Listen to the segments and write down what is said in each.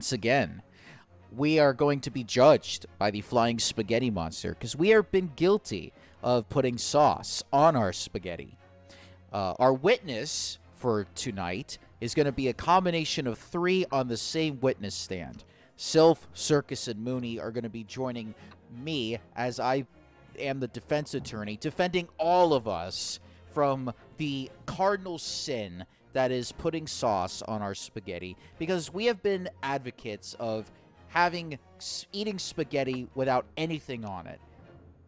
once again, we are going to be judged by the flying spaghetti monster because we have been guilty of putting sauce on our spaghetti. Our witness for tonight is going to be a combination of three on the same witness stand. Sylph, Circus, and Mooney are going to be joining me as I am the defense attorney, defending all of us from the cardinal sin that is putting sauce on our spaghetti, because we have been advocates of eating spaghetti without anything on it.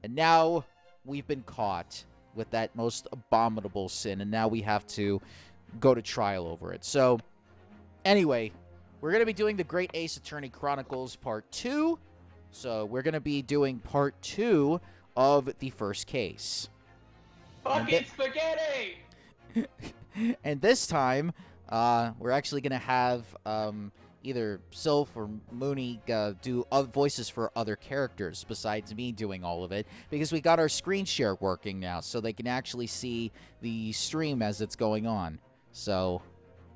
And now we've been caught with that most abominable sin, and now we have to go to trial over it. So, anyway, we're going to be doing the Great Ace Attorney Chronicles Part 2. So, we're going to be doing Part 2 of the first case. Fucking spaghetti! And this time, we're actually going to have either Sylph or Mooney do voices for other characters besides me doing all of it, because we got our screen share working now, so they can actually see the stream as it's going on. So,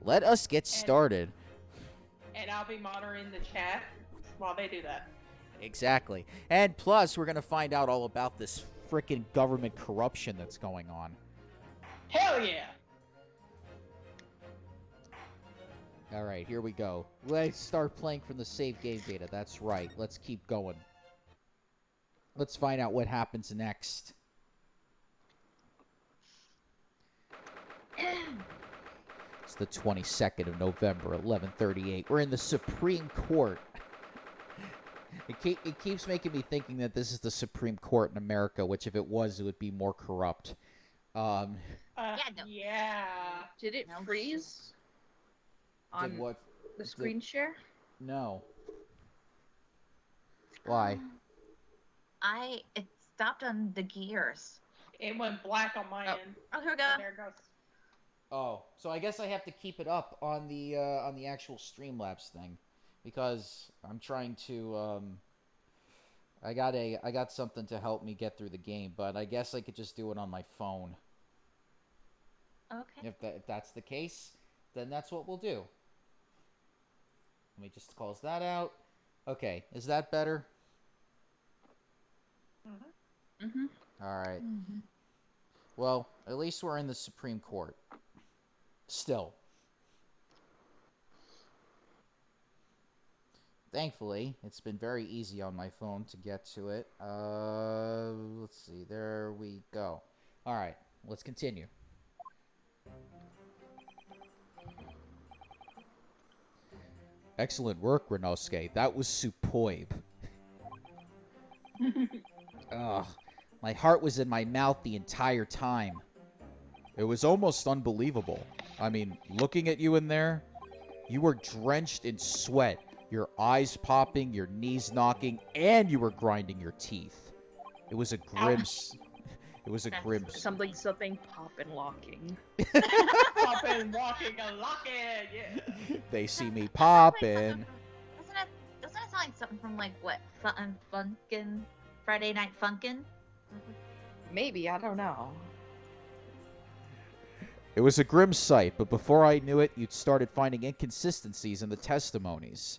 let us get started. And I'll be monitoring the chat while they do that. Exactly. And plus, we're going to find out all about this frickin' government corruption that's going on. Hell yeah! Alright, here we go. Let's start playing from the save game data. That's right. Let's keep going. Let's find out what happens next. It's the 22nd of November, 11:38. We're in the Supreme Court. It keeps making me thinking that this is the Supreme Court in America, which if it was, it would be more corrupt. Yeah. Did it freeze on Did what? the screen share? No. Why? It stopped on the gears. It went black on my end. Oh, here we go. There it goes. Oh, so I guess I have to keep it up on the actual Streamlabs thing, because I'm trying to I got something to help me get through the game, but I guess I could just do it on my phone. Okay. If that's the case, then that's what we'll do. Let me just close that out. Okay, is that better? Mm-hmm. Mm-hmm. All right. Mm-hmm. Well, at least we're in the Supreme Court. Still. Thankfully, it's been very easy on my phone to get to it. Let's see. There we go. All right, let's continue. Excellent work, Renosuke. That was superb. Ugh, my heart was in my mouth the entire time. It was almost unbelievable. I mean, looking at you in there, you were drenched in sweat, your eyes popping, your knees knocking, and you were grinding your teeth. It was a grim... It was a grim... Something, poppin' locking. Poppin', walking, and locking, yeah. They see me poppin'. Doesn't it sound like something from, like, what, Funkin'? Friday Night Funkin'? Maybe, I don't know. It was a grim sight, but before I knew it, you'd started finding inconsistencies in the testimonies.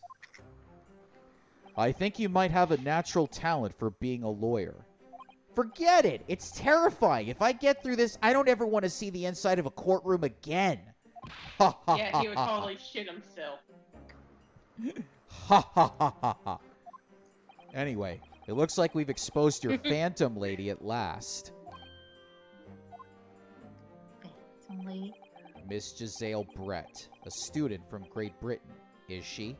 I think you might have a natural talent for being a lawyer. Forget it! It's terrifying! If I get through this, I don't ever want to see the inside of a courtroom again! Ha ha ha! Yeah, he would totally shit himself. Ha ha ha ha ha! Anyway, it looks like we've exposed your phantom lady at last. Phantom lady? Miss Giselle Brett, a student from Great Britain, is she?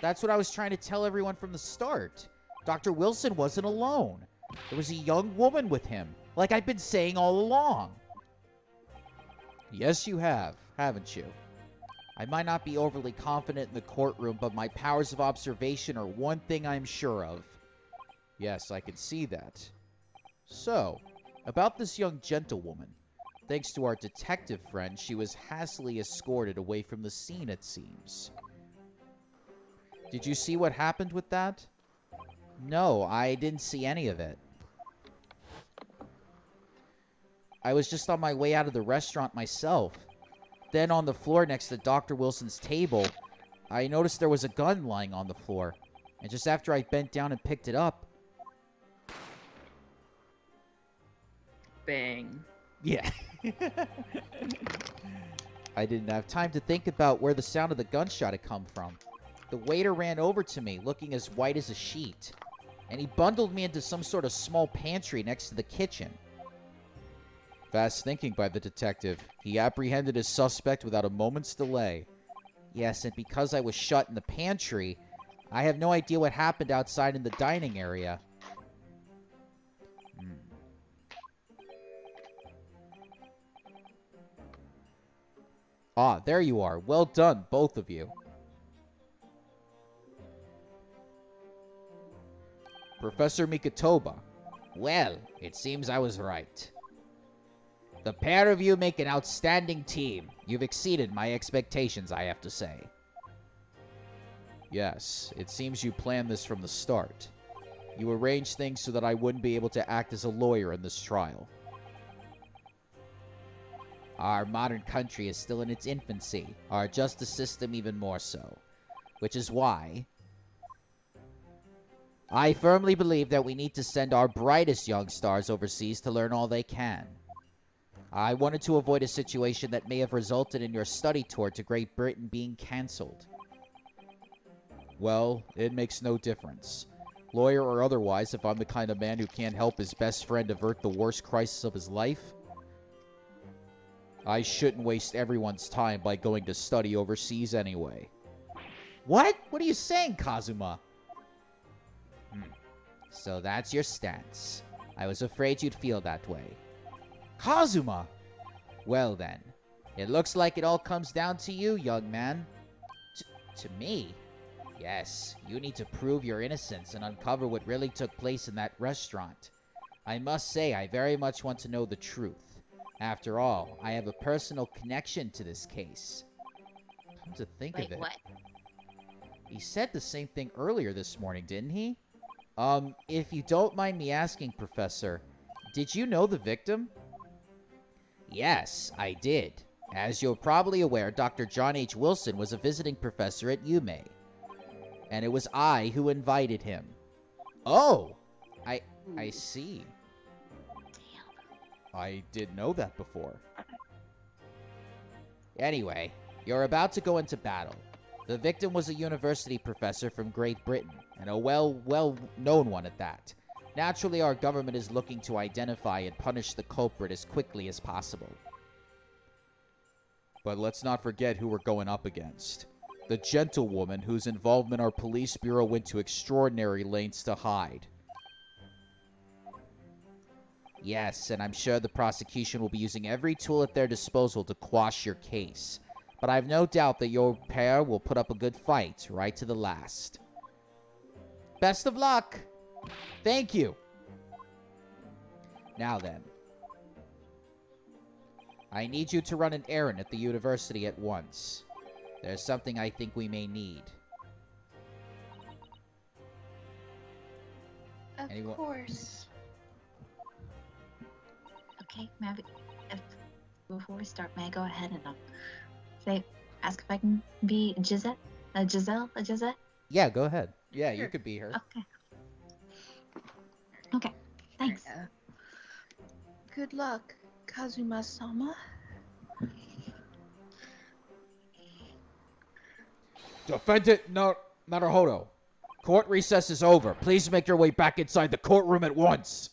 That's what I was trying to tell everyone from the start. Dr. Wilson wasn't alone. There was a young woman with him, like I've been saying all along. Yes, you have, haven't you? I might not be overly confident in the courtroom, but my powers of observation are one thing I'm sure of. Yes, I can see that. So, about this young gentlewoman. Thanks to our detective friend, she was hastily escorted away from the scene, it seems. Did you see what happened with that? No, I didn't see any of it. I was just on my way out of the restaurant myself. Then on the floor next to Dr. Wilson's table, I noticed there was a gun lying on the floor. And just after I bent down and picked it up... Bang. Yeah. I didn't have time to think about where the sound of the gunshot had come from. The waiter ran over to me, looking as white as a sheet. And he bundled me into some sort of small pantry next to the kitchen. Fast thinking by the detective. He apprehended his suspect without a moment's delay. Yes, and because I was shut in the pantry, I have no idea what happened outside in the dining area. Ah, there you are. Well done, both of you. Professor Mikotoba. Well, it seems I was right. The pair of you make an outstanding team. You've exceeded my expectations, I have to say. Yes, it seems you planned this from the start. You arranged things so that I wouldn't be able to act as a lawyer in this trial. Our modern country is still in its infancy, our justice system even more so. Which is why I firmly believe that we need to send our brightest young stars overseas to learn all they can. I wanted to avoid a situation that may have resulted in your study tour to Great Britain being cancelled. Well, it makes no difference. Lawyer or otherwise, if I'm the kind of man who can't help his best friend avert the worst crisis of his life, I shouldn't waste everyone's time by going to study overseas anyway. What? What are you saying, Kazuma? So that's your stance. I was afraid you'd feel that way. Kazuma! Well then, it looks like it all comes down to you, young man. To me? Yes, you need to prove your innocence and uncover what really took place in that restaurant. I must say, I very much want to know the truth. After all, I have a personal connection to this case. Come to think of it. What? He said the same thing earlier this morning, didn't he? If you don't mind me asking, Professor, did you know the victim? Yes, I did. As you're probably aware, Dr. John H. Wilson was a visiting professor at UMA. And it was I who invited him. Oh! I see. Damn. I didn't know that before. Anyway, you're about to go into battle. The victim was a university professor from Great Britain, and a well-known one at that. Naturally, our government is looking to identify and punish the culprit as quickly as possible. But let's not forget who we're going up against. The gentlewoman whose involvement our police bureau went to extraordinary lengths to hide. Yes, and I'm sure the prosecution will be using every tool at their disposal to quash your case. But I have no doubt that your pair will put up a good fight, right to the last. Best of luck! Thank you! Now then. I need you to run an errand at the university at once. There's something I think we may need. Of course. Okay, before we start, may I go ahead and ask if I can be Gisette? Giselle? Yeah, go ahead. Yeah, you Sure. could be her. Okay. Okay, thanks. Good luck, Kazuma-sama. Defendant Naruhodo. Court recess is over. Please make your way back inside the courtroom at once.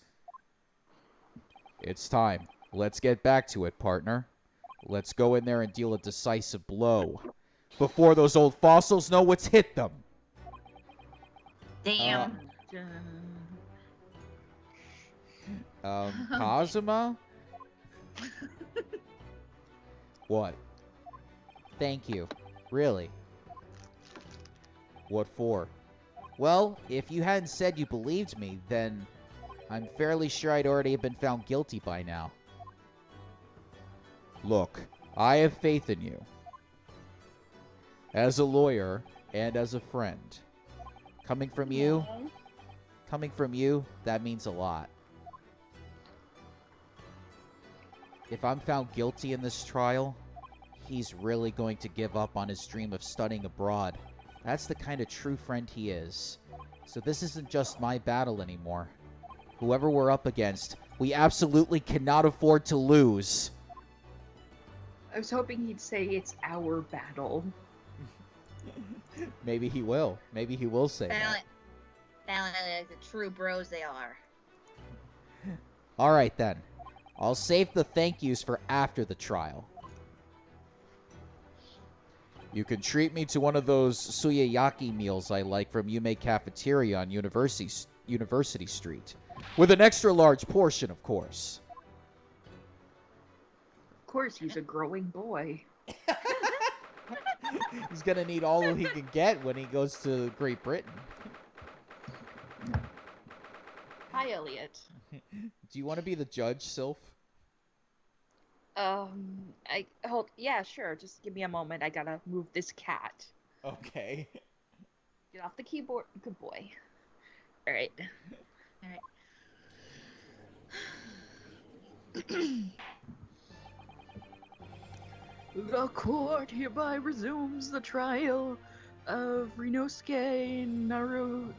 It's time. Let's get back to it, partner. Let's go in there and deal a decisive blow. Before those old fossils know what's hit them. Damn. Kazuma? What? Thank you. Really? What for? Well, if you hadn't said you believed me, then I'm fairly sure I'd already have been found guilty by now. Look, I have faith in you. As a lawyer and as a friend. Coming from you, that means a lot. If I'm found guilty in this trial, he's really going to give up on his dream of studying abroad. That's the kind of true friend he is. So this isn't just my battle anymore. Whoever we're up against, we absolutely cannot afford to lose. I was hoping he'd say it's our battle. Maybe he will. Maybe he will say that. Sound like the true bros they are. All right, then. I'll save the thank yous for after the trial. You can treat me to one of those suyayaki meals I like from Yume Cafeteria on University Street. With an extra large portion, of course. Of course, he's a growing boy. He's going to need all he can get when he goes to Great Britain. Hi, Elliot. Do you want to be the judge, Sylph? Yeah, sure. Just give me a moment. I gotta move this cat. Okay. Get off the keyboard. Good boy. All right. The court hereby resumes the trial of Rinosuke Naruhado.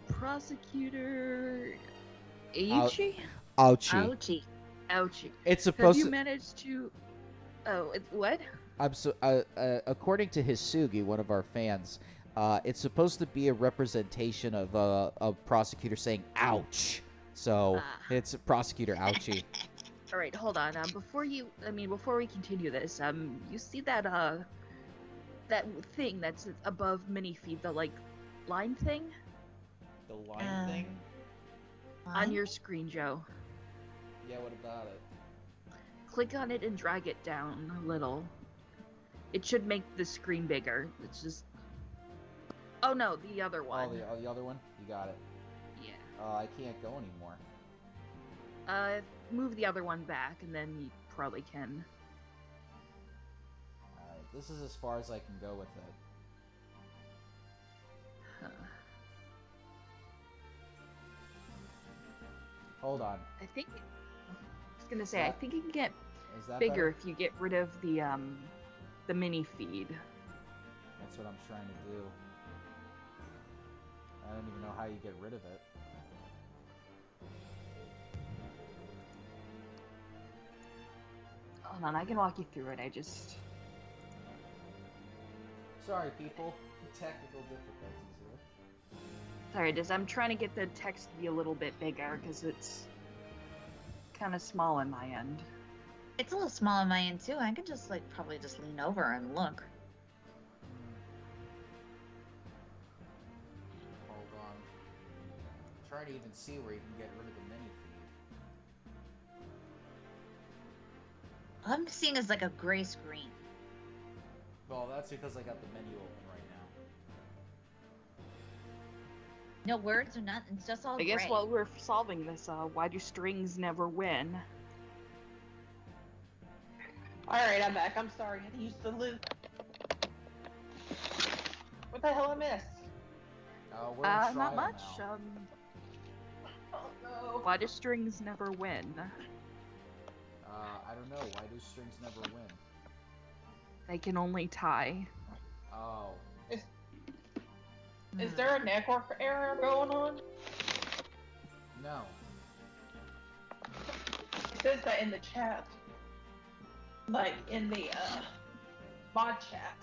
Prosecutor Aichi? Ouchie. Ouchie. It's Have supposed you to... managed to... Oh, what? According to Hisugi, one of our fans, it's supposed to be a representation of a prosecutor saying "ouch." So it's Prosecutor Ouchie. All right, hold on. Before we continue this, you see that that thing that's above Minifeed, the line thing The line thing? on your screen, Joe? Yeah, what about it? Click on it and drag it down a little. It should make the screen bigger. It's just... Oh no, the other one. Oh, the other one? You got it. Yeah. I can't go anymore. Move the other one back, and then you probably can. Alright, this is as far as I can go with it. Huh. Hold on. I think... I was gonna say, I think it can get Is that bigger better? if you get rid of the mini feed. That's what I'm trying to do. I don't even know how you get rid of it. Hold on, I can walk you through it. I just... Sorry, people. Technical difficulties here. Sorry, I'm trying to get the text to be a little bit bigger because it's kind of small on my end. It's a little small on my end too. I could just probably just lean over and look. Hold on. I'm trying to even see where you can get rid of the mini feed. All I'm seeing is like a gray screen. Well, that's because I got the menu open right now. No words or nothing. It's just all I guess gray. while we're solving this, why do strings never win? Alright, I'm back. I'm sorry. I had to use the loop. What the hell I missed? We're in trial Not much. now. Oh no. Why do strings never win? I don't know. Why do strings never win? They can only tie. Oh. Is there a network error going on? No. It says that in the chat. Like, in the, mod chat.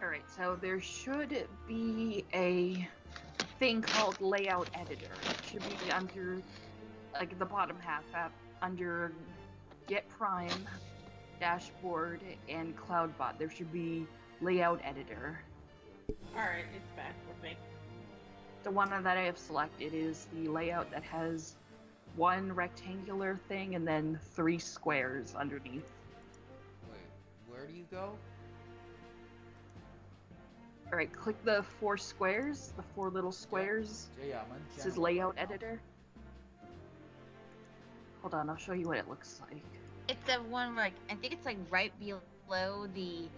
Alright, so there should be a thing called Layout Editor. It should be under, the bottom half, under Get Prime, Dashboard, and CloudBot. There should be Layout Editor. Alright, it's back with me. The one that I have selected is the layout that has one rectangular thing and then 3 squares underneath. Wait, where do you go? Alright, click the 4 squares, the 4 little squares. Yeah, I'm on This is general Layout right now. Editor. Hold on, I'll show you what it looks like. It's the one where I think it's right below the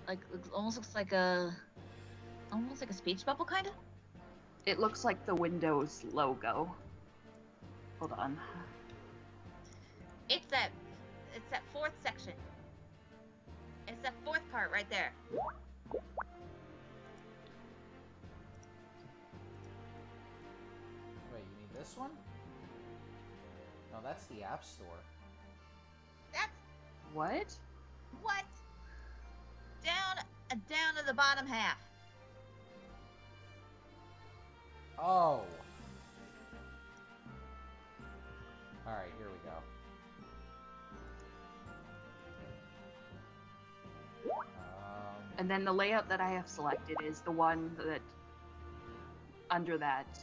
it almost looks like a speech bubble kind of. It looks like the Windows logo. Hold on. It's that fourth section. It's that fourth part right there. Wait, you mean this one? No, that's the App Store. That's What? what? Down to the bottom half. Oh. Alright, here we go. And then the layout that I have selected is the one that under that.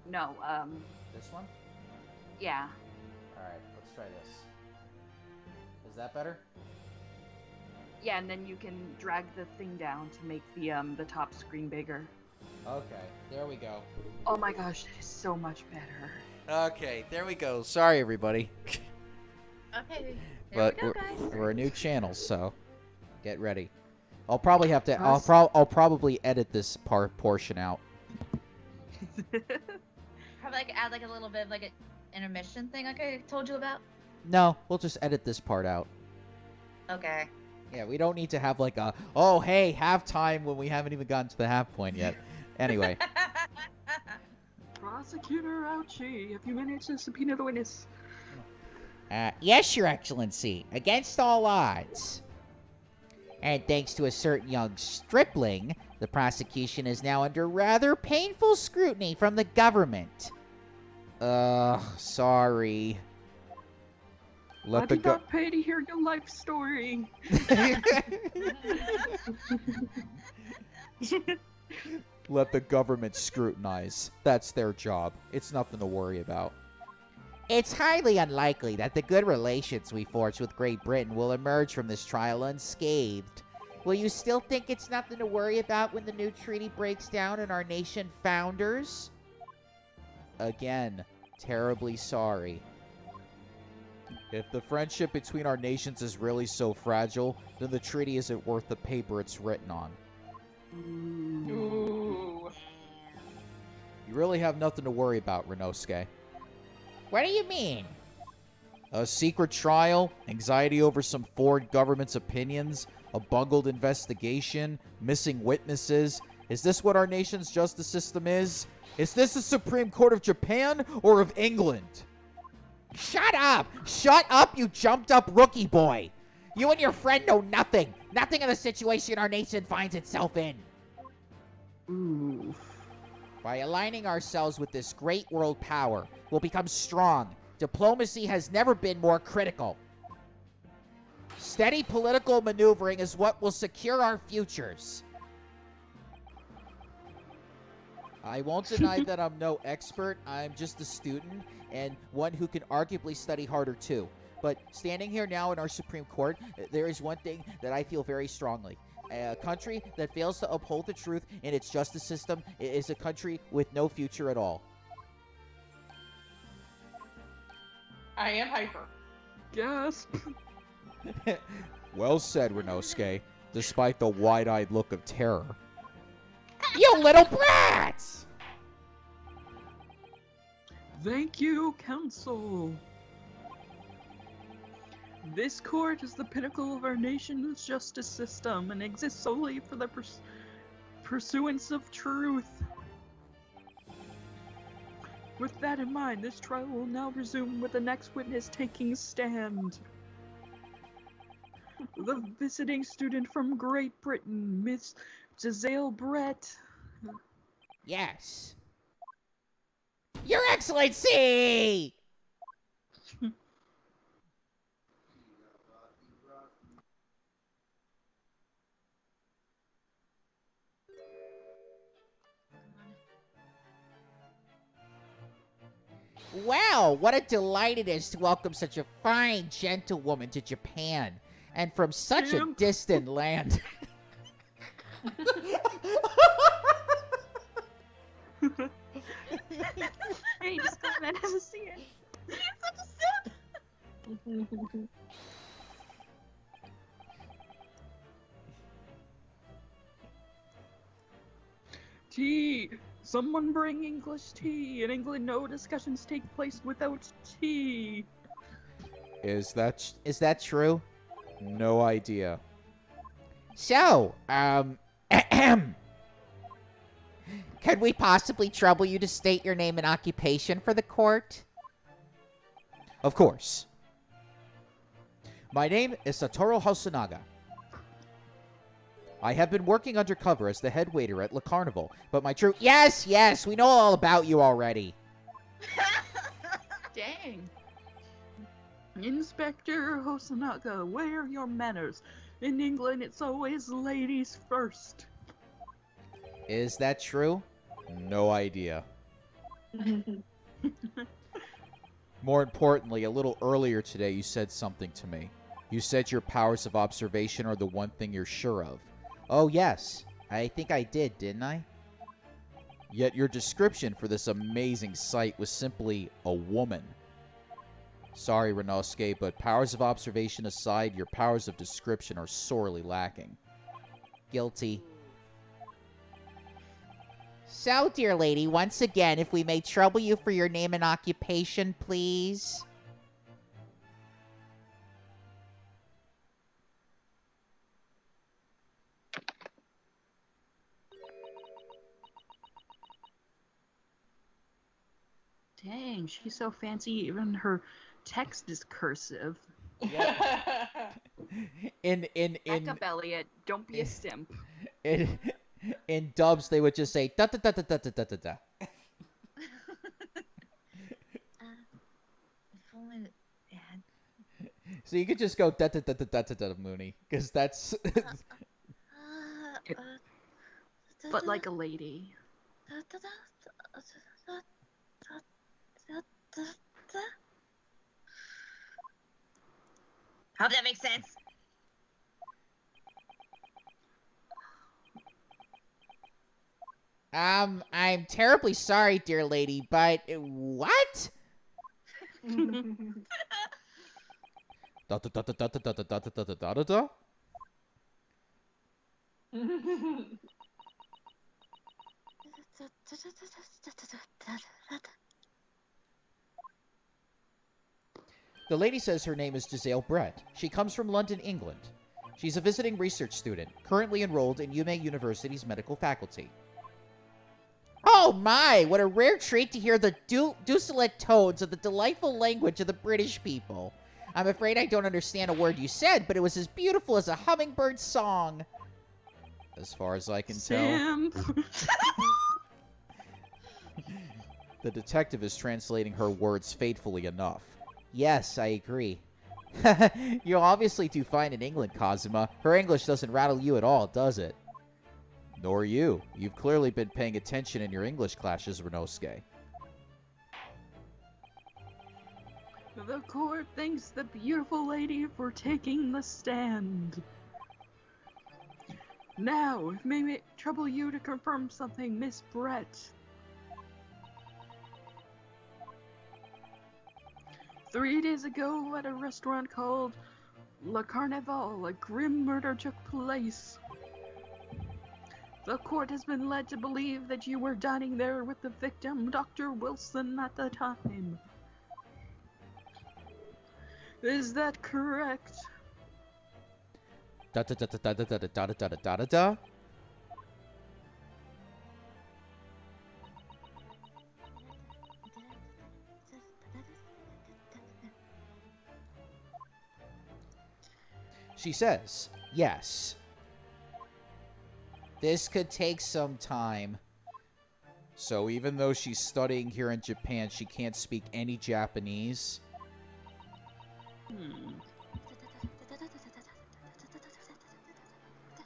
No, This one? yeah. Alright, let's try this. Is that better? Yeah, and then you can drag the thing down to make the top screen bigger. Okay, there we go. Oh my gosh, that is so much better. Okay, there we go. Sorry, everybody. Okay, there But we go, guys. we're a new channel, so get ready. I'll probably have to. Us? I'll probably edit this portion out. Probably add a little bit of an intermission thing like I told you about. No, we'll just edit this part out. Okay. Yeah, we don't need to have a oh hey halftime when we haven't even gotten to the half point yet. Anyway. Prosecutor, ouchie. A few minutes to subpoena the witness. Yes, Your Excellency. Against all odds. And thanks to a certain young stripling, the prosecution is now under rather painful scrutiny from the government. Sorry. I did not pay to hear your life story. Let the government scrutinize. That's their job. It's nothing to worry about. It's highly unlikely that the good relations we forged with Great Britain will emerge from this trial unscathed. Will you still think it's nothing to worry about when the new treaty breaks down and our nation founders? Again, terribly sorry. If the friendship between our nations is really so fragile, then the treaty isn't worth the paper it's written on. Ooh. You really have nothing to worry about, Renosuke. What do you mean? A secret trial, anxiety over some foreign government's opinions, a bungled investigation, missing witnesses. Is this what our nation's justice system is? Is this the Supreme Court of Japan or of England? Shut up! Shut up, you jumped-up rookie boy! You and your friend know nothing! Nothing of the situation our nation finds itself in! Ooh. By aligning ourselves with this great world power, we'll become strong. Diplomacy has never been more critical. Steady political maneuvering is what will secure our futures. I won't deny that I'm no expert. I'm just a student, and one who can arguably study harder too. But standing here now in our Supreme Court, there is one thing that I feel very strongly. A country that fails to uphold the truth in its justice system is a country with no future at all. I am hyper. Gasp. Well said, Renosuke, despite the wide-eyed look of terror. You little brats! Thank you, Council. This court is the pinnacle of our nation's justice system and exists solely for the pursuance of truth. With that in mind, this trial will now resume with the next witness taking stand. The visiting student from Great Britain, Miss Giselle Brett. Yes. Your Excellency! Wow, what a delight it is to welcome such a fine gentlewoman to Japan, and from such a distant land. Hey, just go ahead and have a seat. You're such a simp. Gee, Someone bring English tea. In England, no discussions take place without tea. Is that true? No idea. So, could we possibly trouble you to state your name and occupation for the court? Of course. My name is Satoru Hosonaga. I have been working undercover as the head waiter at Le Carnival, but my true— Yes, we know all about you already. Dang. Inspector Hosonaga, where are your manners? In England, it's always ladies first. Is that true? No idea. More importantly, a little earlier today, you said something to me. You said your powers of observation are the one thing you're sure of. Oh, yes. I think I did, didn't I? Yet your description for this amazing sight was simply a woman. Sorry, Renosuke, but powers of observation aside, your powers of description are sorely lacking. Guilty. So, dear lady, once again, if we may trouble you for your name and occupation, please. Dang, she's so fancy, even her text is cursive. In Back up, Elliot. Don't be a simp. in dubs, they would just say da da da da da da da da da. If only it had. So you could just go da da da da da da da, Mooney, because that's. But like a lady. Hope that makes sense. I'm terribly sorry, dear lady, but what? Da da da da da da da da da da da da da. The lady says her name is Giselle Brett. She comes from London, England. She's a visiting research student, currently enrolled in Yume University's medical faculty. Oh my, what a rare treat to hear the dulcet tones of the delightful language of the British people. I'm afraid I don't understand a word you said, but it was as beautiful as a hummingbird's song. As far as I can tell. Simp. The detective is translating her words faithfully enough. Yes, I agree. You obviously do fine in England, Kazuma. Her English doesn't rattle you at all, does it? Nor you. You've clearly been paying attention in your English classes, Renosuke. The court thanks the beautiful lady for taking the stand. Now, if may trouble you to confirm something, Miss Brett. 3 days ago, at a restaurant called Le Carnival, a grim murder took place. The court has been led to believe that you were dining there with the victim, Dr. Wilson, at the time. Is that correct? Da da da da da da da da da da da da da. She says, yes. This could take some time. So even though she's studying here in Japan, she can't speak any Japanese.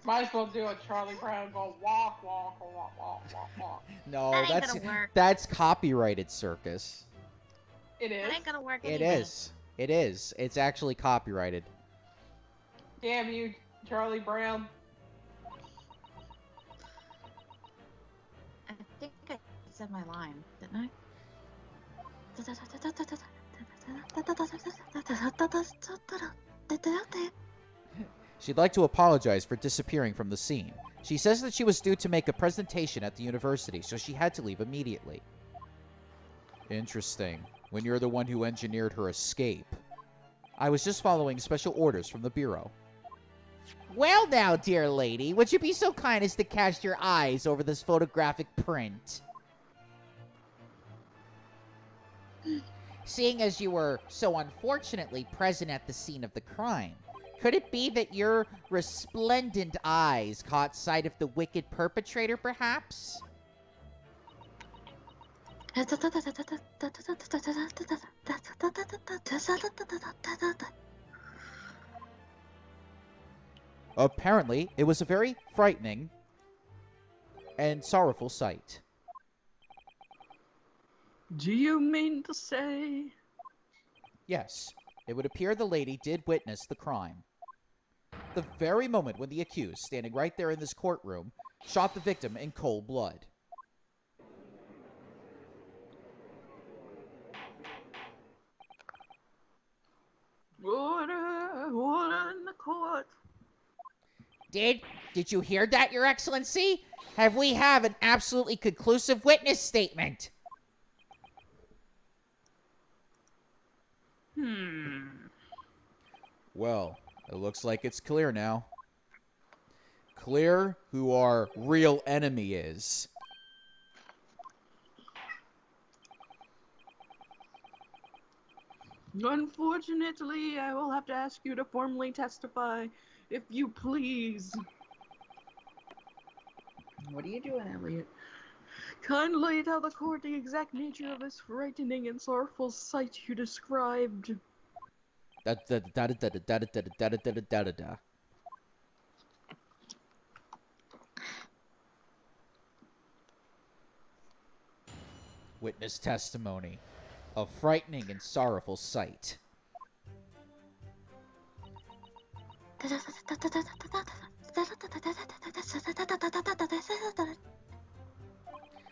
Might as well do a Charlie Brown go walk, walk, walk, walk, walk, walk. No, That ain't gonna work. that's copyrighted, Circus. It is. That ain't gonna work It anyway. is. It is. It's actually copyrighted. Damn you, Charlie Brown. I think I said my line, didn't I? She'd like to apologize for disappearing from the scene. She says that she was due to make a presentation at the university, so she had to leave immediately. Interesting. When you're the one who engineered her escape. I was just following special orders from the Bureau. Well now, dear lady, would you be so kind as to cast your eyes over this photographic print? Seeing as you were so unfortunately present at the scene of the crime, could it be that your resplendent eyes caught sight of the wicked perpetrator, perhaps? Apparently, it was a very frightening and sorrowful sight. Do you mean to say? Yes, it would appear the lady did witness the crime. The very moment when the accused, standing right there in this courtroom, shot the victim in cold blood. Order in the court. Did you hear that, Your Excellency? We have an absolutely conclusive witness statement. Well, it looks like it's clear now. Clear who our real enemy is. Unfortunately, I will have to ask you to formally testify, if you please. What are you doing, Elliot? Kindly tell the court the exact nature of this frightening and sorrowful sight you described. Witness testimony. A frightening and sorrowful sight.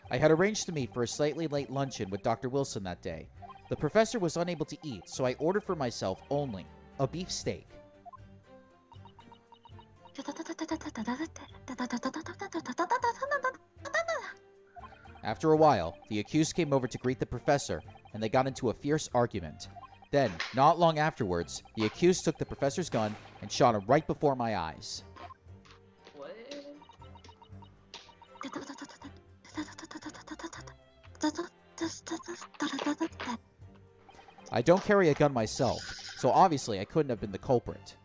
I had arranged to meet for a slightly late luncheon with Dr. Wilson that day. The professor was unable to eat, so I ordered for myself only a beef steak. After a while, the accused came over to greet the professor, and they got into a fierce argument. Then, not long afterwards, the accused took the professor's gun and shot him right before my eyes. What? I don't carry a gun myself, so obviously I couldn't have been the culprit.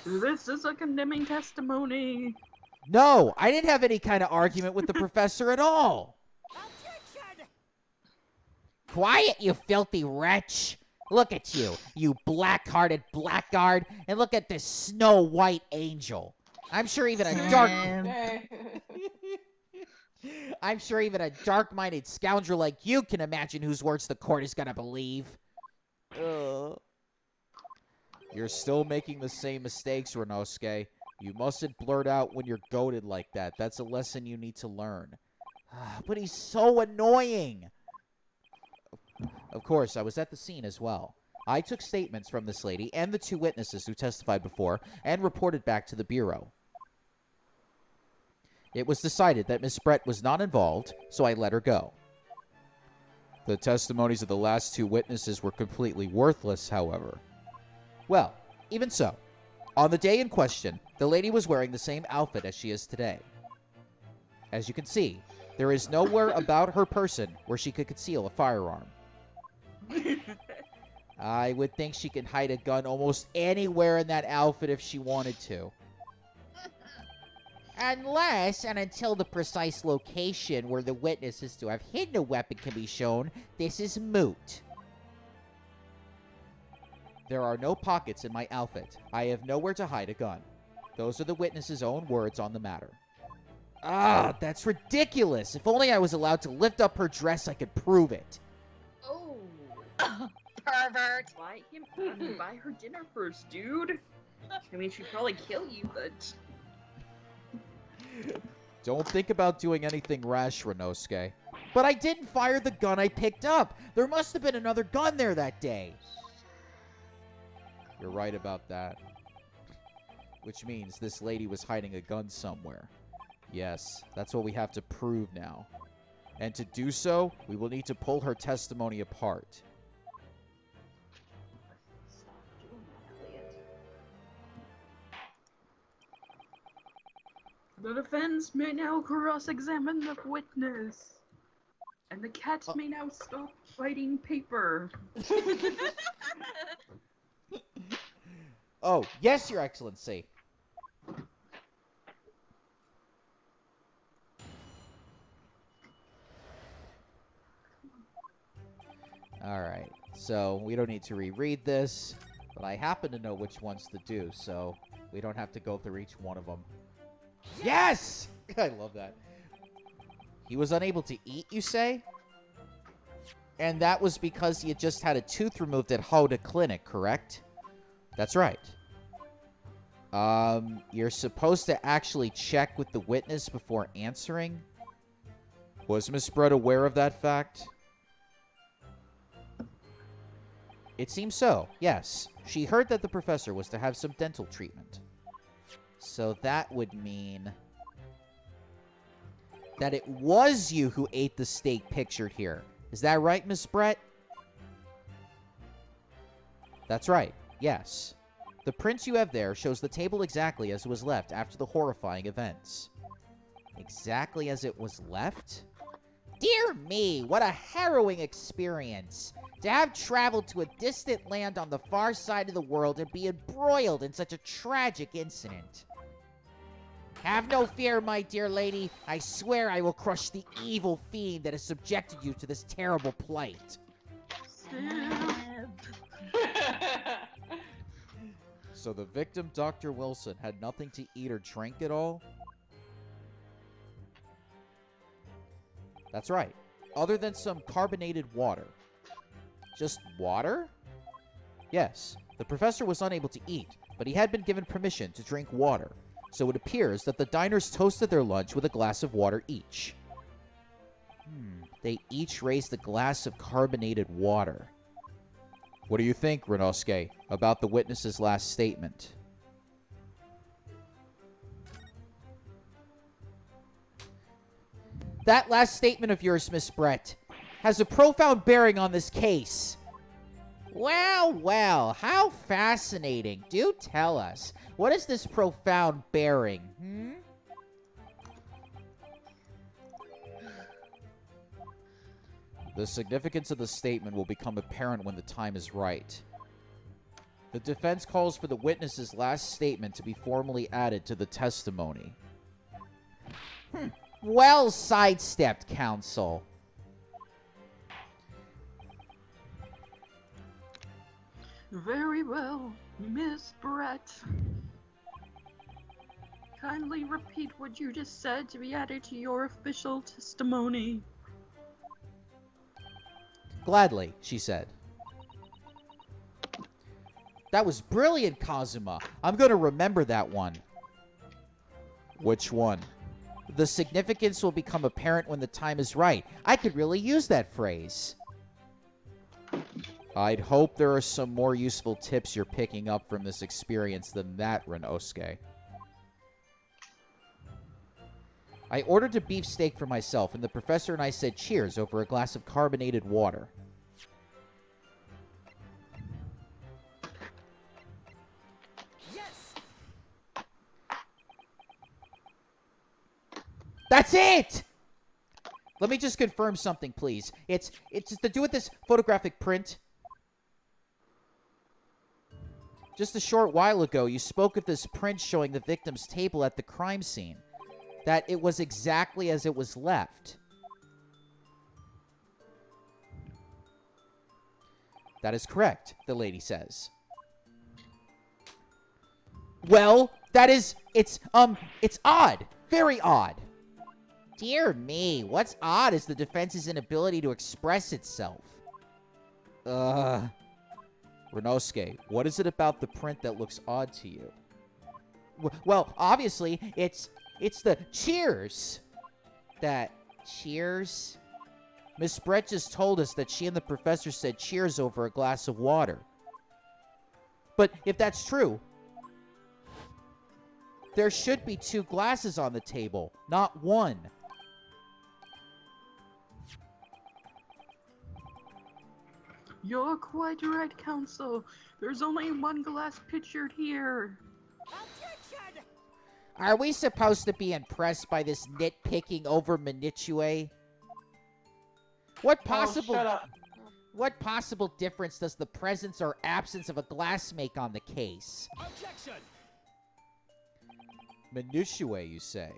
This is a condemning testimony. No, I didn't have any kind of argument with the professor at all. Quiet, you filthy wretch. Look at you, you black-hearted blackguard, and look at this snow-white angel. I'm sure even a dark-minded scoundrel like you can imagine whose words the court is gonna believe. You're still making the same mistakes, Renosuke. You mustn't blurt out when you're goaded like that. That's a lesson you need to learn. But he's so annoying. Of course, I was at the scene as well. I took statements from this lady and the two witnesses who testified before and reported back to the Bureau. It was decided that Miss Brett was not involved, so I let her go. The testimonies of the last two witnesses were completely worthless, however. Well, even so, on the day in question, the lady was wearing the same outfit as she is today. As you can see, there is nowhere about her person where she could conceal a firearm. I would think she can hide a gun almost anywhere in that outfit if she wanted to. Unless and until the precise location where the witness is to have hidden a weapon can be shown, this is moot. There are no pockets in my outfit. I have nowhere to hide a gun. Those are the witness's own words on the matter. That's ridiculous. If only I was allowed to lift up her dress, I could prove it. Oh. Pervert. Buy her dinner first, dude. I mean, she'd probably kill you, but... Don't think about doing anything rash, Renosuke. But I didn't fire the gun I picked up. There must have been another gun there that day. You're right about that. Which means this lady was hiding a gun somewhere. Yes, that's what we have to prove now. And to do so, we will need to pull her testimony apart. Stop doing that, Elliot. The defense may now cross-examine the witness. And the cat may now stop biting paper. Oh, yes, Your Excellency. Alright, so we don't need to reread this, but I happen to know which ones to do, so we don't have to go through each one of them. Yes! I love that. He was unable to eat, you say? And that was because he had just had a tooth removed at Hoda Clinic, correct? That's right. You're supposed to actually check with the witness before answering? Was Miss Brett aware of that fact? It seems so, yes. She heard that the professor was to have some dental treatment. So that would mean that it was you who ate the steak pictured here. Is that right, Miss Brett? That's right, yes. The print you have there shows the table exactly as it was left after the horrifying events. Exactly as it was left? Dear me, what a harrowing experience. To have traveled to a distant land on the far side of the world and be embroiled in such a tragic incident. Have no fear, my dear lady. I swear I will crush the evil fiend that has subjected you to this terrible plight. So the victim, Dr. Wilson, had nothing to eat or drink at all? That's right. Other than some carbonated water. Just water? Yes. The professor was unable to eat, but he had been given permission to drink water. So it appears that the diners toasted their lunch with a glass of water each. They each raised a glass of carbonated water. What do you think, Renosuke, about the witness's last statement? That last statement of yours, Miss Brett, has a profound bearing on this case. Well, well, how fascinating. Do tell us. What is this profound bearing, The significance of the statement will become apparent when the time is right. The defense calls for the witness's last statement to be formally added to the testimony. Well sidestepped, counsel. Very well, Miss Brett. Kindly repeat what you just said to be added to your official testimony. Gladly, she said. That was brilliant, Kazuma. I'm going to remember that one. Which one? The significance will become apparent when the time is right. I could really use that phrase. I'd hope there are some more useful tips you're picking up from this experience than that, Renosuke. I ordered a beef steak for myself, and the professor and I said cheers over a glass of carbonated water. Yes! That's it! Let me just confirm something, please. It's to do with this photographic print. Just a short while ago, you spoke of this print showing the victim's table at the crime scene. That it was exactly as it was left. That is correct, the lady says. Well, it's odd. Very odd. Dear me, what's odd is the defense's inability to express itself. Renosuke, what is it about the print that looks odd to you? Well, obviously, it's the cheers. That cheers? Miss Brett just told us that she and the professor said cheers over a glass of water. But if that's true, there should be 2 glasses on the table, not 1. You're quite right, Counsel. There's only 1 glass pictured here. Objection! Are we supposed to be impressed by this nitpicking over minutiae? What possible Oh, shut up. what possible difference does the presence or absence of a glass make on the case? Objection! Minutiae, you say?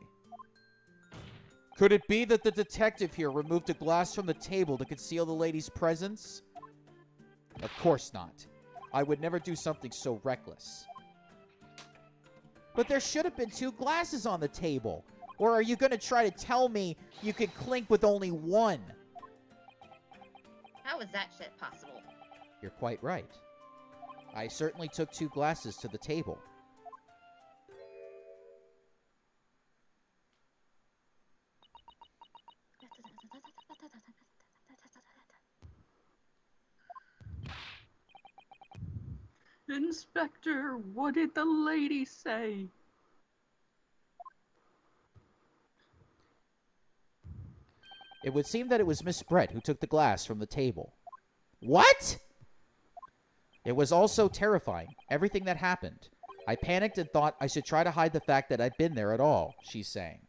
Could it be that the detective here removed a glass from the table to conceal the lady's presence? Of course not. I would never do something so reckless. But there should have been 2 glasses on the table. Or are you going to try to tell me you could clink with only 1? How is that shit possible? You're quite right. I certainly took 2 glasses to the table. Inspector, what did the lady say? It would seem that it was Miss Brett who took the glass from the table. What? It was all so terrifying, everything that happened. I panicked and thought I should try to hide the fact that I'd been there at all, she's saying.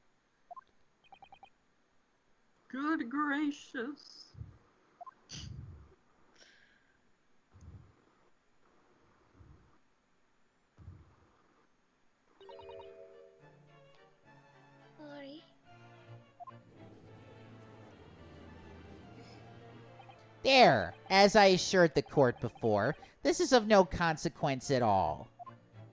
Good gracious. Lori. There, as I assured the court before, this is of no consequence at all.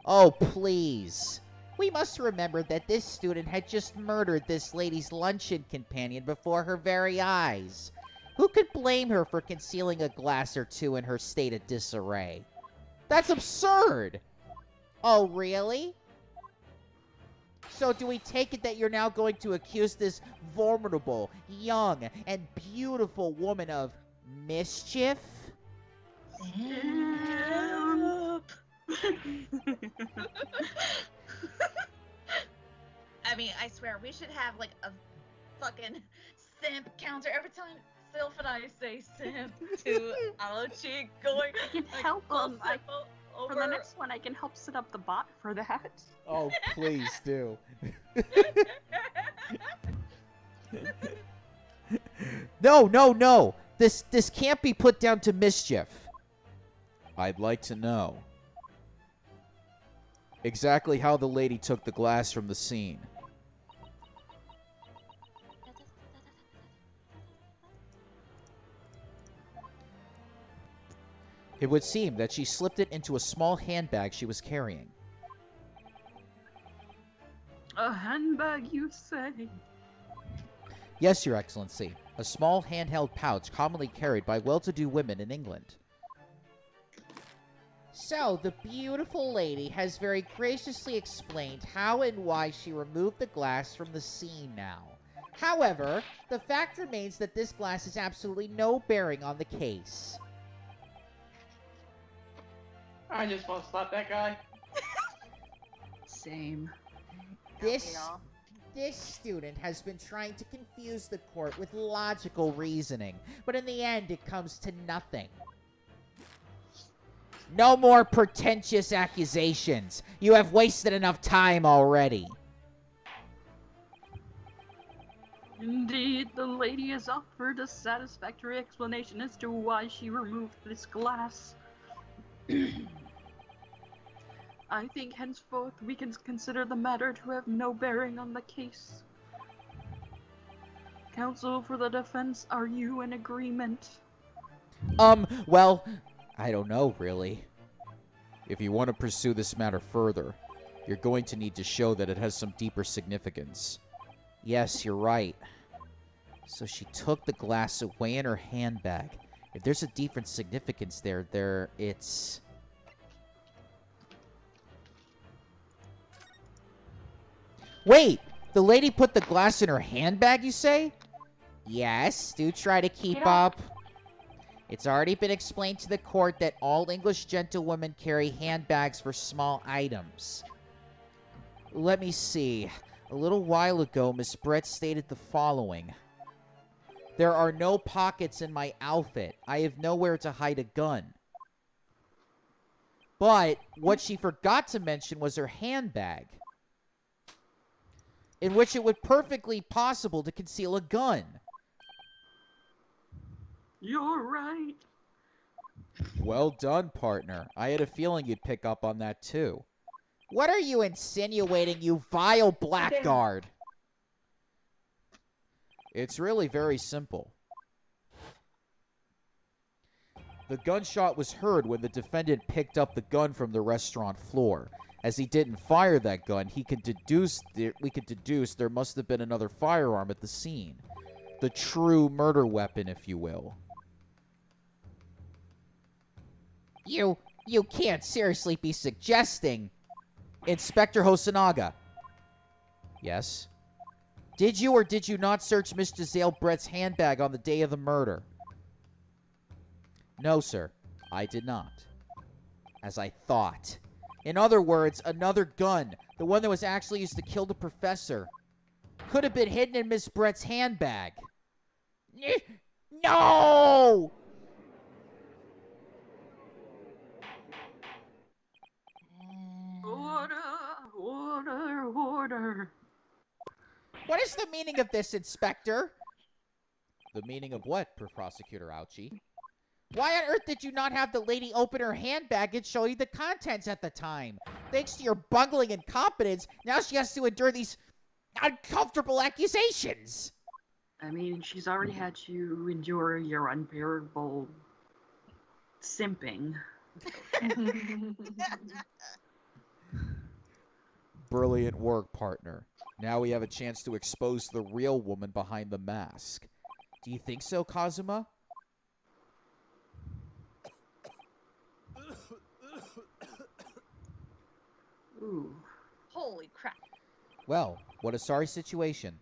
Oh, please. We must remember that this student had just murdered this lady's luncheon companion before her very eyes. Who could blame her for concealing a glass or 2 in her state of disarray? That's absurd! Oh, really? So do we take it that you're now going to accuse this vulnerable, young, and beautiful woman of mischief? I mean, I swear, we should have like a fucking simp counter every time Sylph and I say simp to Alochi going. I can like, help full them. simp over. For the next one, I can help set up the bot for that. Oh, please do. No. This can't be put down to mischief. I'd like to know exactly how the lady took the glass from the scene. It would seem that she slipped it into a small handbag she was carrying. A handbag, you say? Yes, Your Excellency. A small handheld pouch commonly carried by well-to-do women in England. So, the beautiful lady has very graciously explained how and why she removed the glass from the scene now. However, the fact remains that this glass has absolutely no bearing on the case. I just want to slap that guy. Same. This student has been trying to confuse the court with logical reasoning, but in the end it comes to nothing. No more pretentious accusations. You have wasted enough time already. Indeed, the lady has offered a satisfactory explanation as to why she removed this glass. I think henceforth we can consider the matter to have no bearing on the case. Counsel for the defense, are you in agreement? Well, I don't know, really. If you want to pursue this matter further, you're going to need to show that it has some deeper significance. Yes, you're right. So she took the glass away in her handbag. If there's a different significance there, it's... Wait! The lady put the glass in her handbag, you say? Yes, do try to keep up. It's already been explained to the court that all English gentlewomen carry handbags for small items. Let me see. A little while ago, Miss Brett stated the following. There are no pockets in my outfit. I have nowhere to hide a gun. But what she forgot to mention was her handbag, in which it would perfectly possible to conceal a gun. You're right. Well done, partner. I had a feeling you'd pick up on that too. What are you insinuating, you vile blackguard? It's really very simple. The gunshot was heard when the defendant picked up the gun from the restaurant floor. As he didn't fire that gun, we could deduce there must have been another firearm at the scene. The true murder weapon, if you will. You can't seriously be suggesting... Inspector Hosonaga. Yes? Did you or did you not search Miss Giselle Brett's handbag on the day of the murder? No, sir. I did not. As I thought. In other words, another gun, the one that was actually used to kill the professor, could have been hidden in Miss Brett's handbag. No! Order. What is the meaning of this, Inspector? The meaning of what, Prosecutor Ouchie? Why on earth did you not have the lady open her handbag and show you the contents at the time? Thanks to your bungling incompetence, now she has to endure these uncomfortable accusations. I mean, she's already had to endure your unbearable simping. Brilliant work, partner. Now we have a chance to expose the real woman behind the mask. Do you think so, Kazuma? Ooh. Holy crap. Well, what a sorry situation.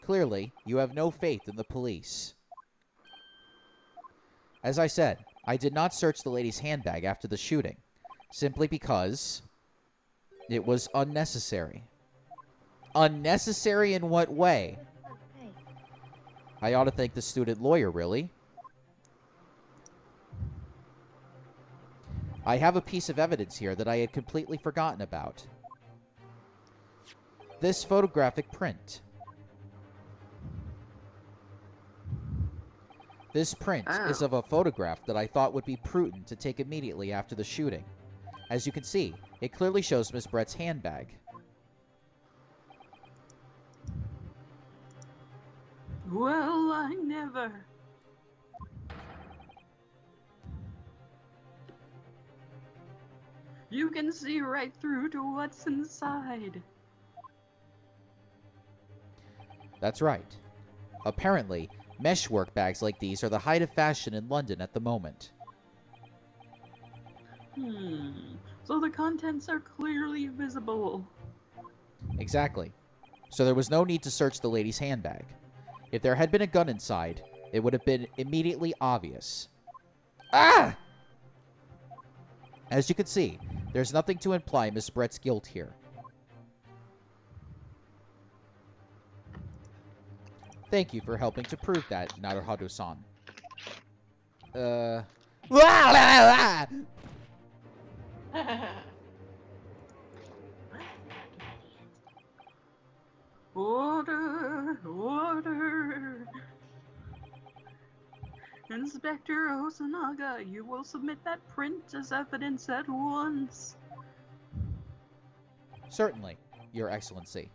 Clearly, you have no faith in the police. As I said, I did not search the lady's handbag after the shooting, simply because it was unnecessary. Unnecessary in what way? I ought to thank the student lawyer, really. I have a piece of evidence here that I had completely forgotten about. This photographic print. This print is of a photograph that I thought would be prudent to take immediately after the shooting. As you can see, it clearly shows Miss Brett's handbag. Well, I never. You can see right through to what's inside. That's right. Apparently, meshwork bags like these are the height of fashion in London at the moment. So the contents are clearly visible. Exactly. So there was no need to search the lady's handbag. If there had been a gun inside, it would have been immediately obvious. Ah! As you can see, there's nothing to imply Miss Brett's guilt here. Thank you for helping to prove that, Naruhodo-san. Order. Inspector Osanaga, you will submit that print as evidence at once. Certainly, Your Excellency.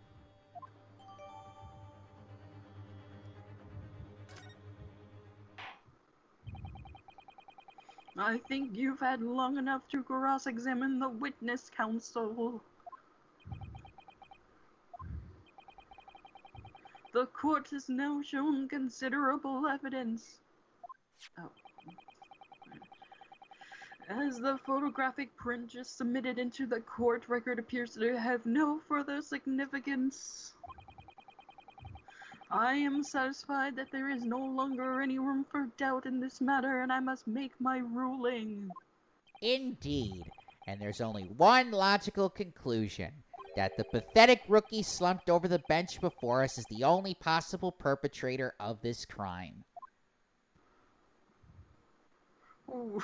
I think you've had long enough to cross-examine the witness, counsel. The court has now shown considerable evidence. Oh. As the photographic print just submitted into the court record appears to have no further significance, I am satisfied that there is no longer any room for doubt in this matter, and I must make my ruling. Indeed. And there's only one logical conclusion. That the pathetic rookie slumped over the bench before us is the only possible perpetrator of this crime. Ooh.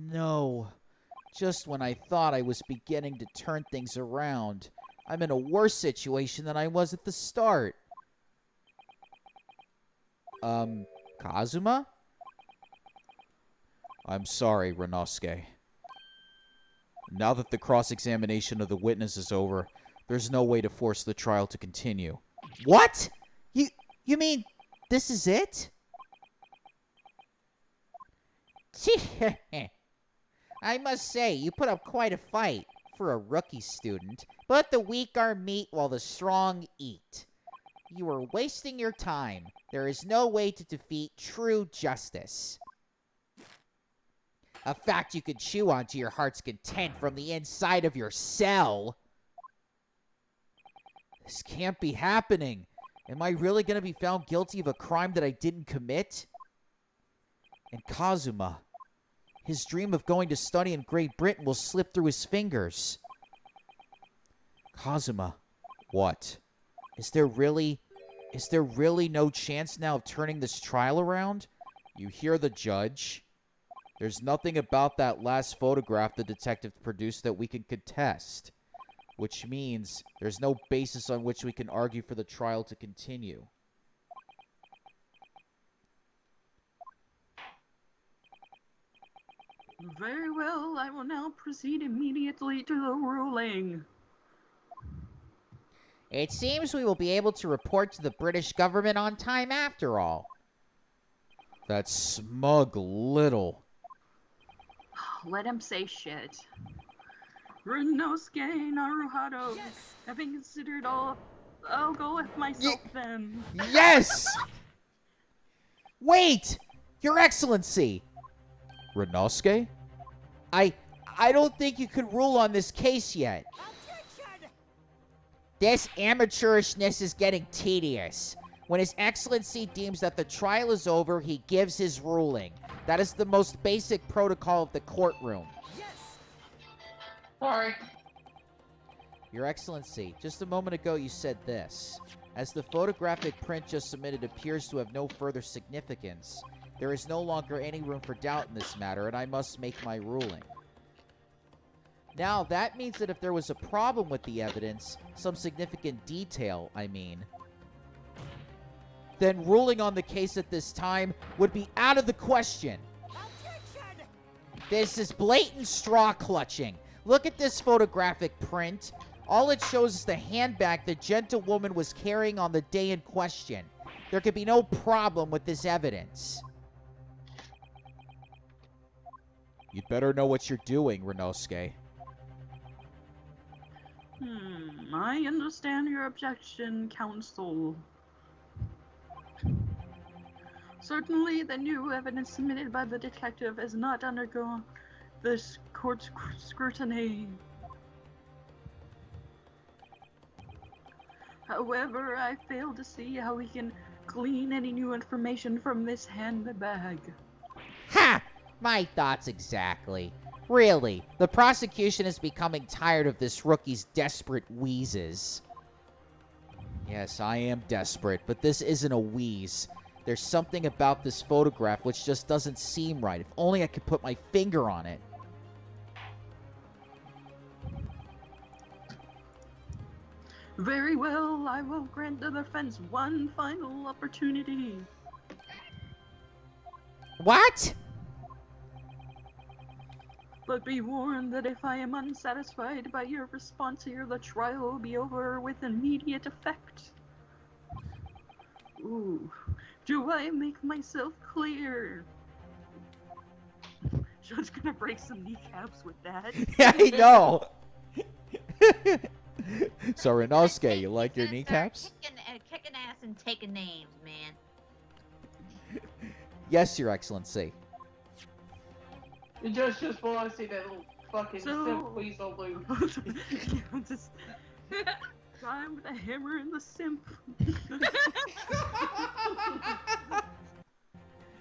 No. Just when I thought I was beginning to turn things around, I'm in a worse situation than I was at the start. Kazuma? I'm sorry, Renosuke. Now that the cross-examination of the witness is over, there's no way to force the trial to continue. What? You mean this is it? I must say, you put up quite a fight for a rookie student, but the weak are meat while the strong eat. You are wasting your time. There is no way to defeat true justice. A fact you could chew on to your heart's content from the inside of your cell. This can't be happening. Am I really going to be found guilty of a crime that I didn't commit? And Kazuma, his dream of going to study in Great Britain will slip through his fingers. Kazuma. What? Is there really no chance now of turning this trial around? You hear the judge? There's nothing about that last photograph the detective produced that we can contest. Which means there's no basis on which we can argue for the trial to continue. Very well, I will now proceed immediately to the ruling. It seems we will be able to report to the British government on time after all. That smug little... Let him say shit. Renosuke Naruhado, Yes! having considered all, I'll go with myself then. Yes! Wait! Your Excellency! Renosuke? I don't think you could rule on this case yet. Objection! This amateurishness is getting tedious. When His Excellency deems that the trial is over, he gives his ruling. That is the most basic protocol of the courtroom. Yes! Sorry. Your Excellency, just a moment ago you said this. As the photographic print just submitted appears to have no further significance, there is no longer any room for doubt in this matter, and I must make my ruling. Now, that means that if there was a problem with the evidence, some significant detail, I mean, then ruling on the case at this time would be out of the question. Objection! This is blatant straw clutching. Look at this photographic print. All it shows is the handbag the gentlewoman was carrying on the day in question. There could be no problem with this evidence. You'd better know what you're doing, Renosuke. I understand your objection, counsel. Certainly, the new evidence submitted by the detective has not undergone this court's scrutiny. However, I fail to see how we can glean any new information from this handbag. Ha! My thoughts exactly. Really, the prosecution is becoming tired of this rookie's desperate wheezes. Yes, I am desperate, but this isn't a wheeze. There's something about this photograph which just doesn't seem right. If only I could put my finger on it. Very well, I will grant the defense one final opportunity. What? But be warned that if I am unsatisfied by your response here, the trial will be over with immediate effect. Ooh, do I make myself clear? Just gonna break some kneecaps with that. Yeah, I know. So, Renosuke, you like your Just kneecaps? start Kicking ass and taking names, man. Yes, Your Excellency. The judge just want to see that little fucking So- simp weasel blue. Time with a hammer and the simp.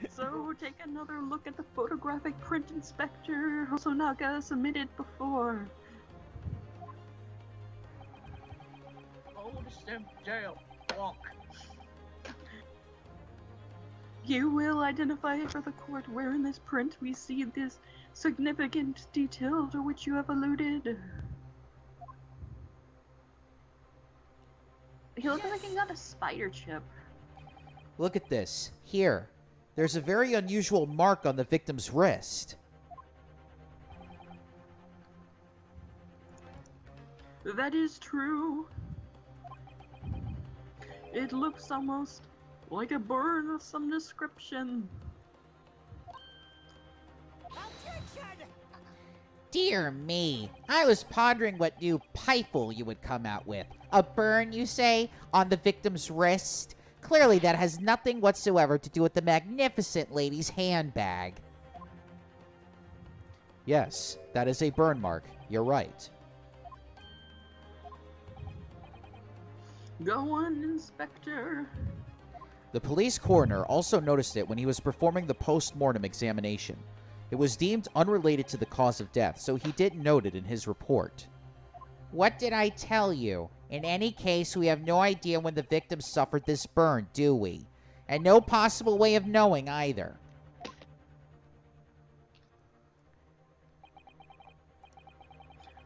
So, take another look at the photographic print inspector Hosonaga submitted before. Oh, the simp jail. Walk. You will identify for the court where in this print we see this significant detail to which you have alluded. He looks like he got a spider chip. Look at this. Here. There's a very unusual mark on the victim's wrist. That is true. It looks almost like a burn of some description. Objection! Dear me. I was pondering what new pifle you would come out with. A burn, you say, on the victim's wrist? Clearly that has nothing whatsoever to do with the magnificent lady's handbag. Yes, that is a burn mark. You're right. Go on, Inspector. The police coroner also noticed it when he was performing the post-mortem examination. It was deemed unrelated to the cause of death, so he didn't note it in his report. What did I tell you? In any case, we have no idea when the victim suffered this burn, do we? And no possible way of knowing either.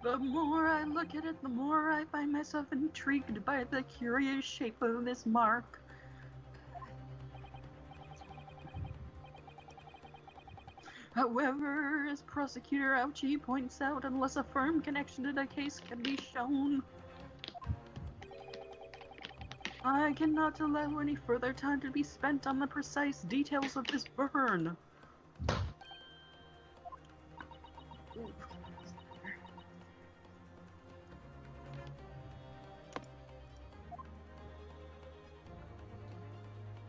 The more I look at it, the more I find myself intrigued by the curious shape of this mark. However, as Prosecutor Ouchie points out, unless a firm connection to the case can be shown, I cannot allow any further time to be spent on the precise details of this burn.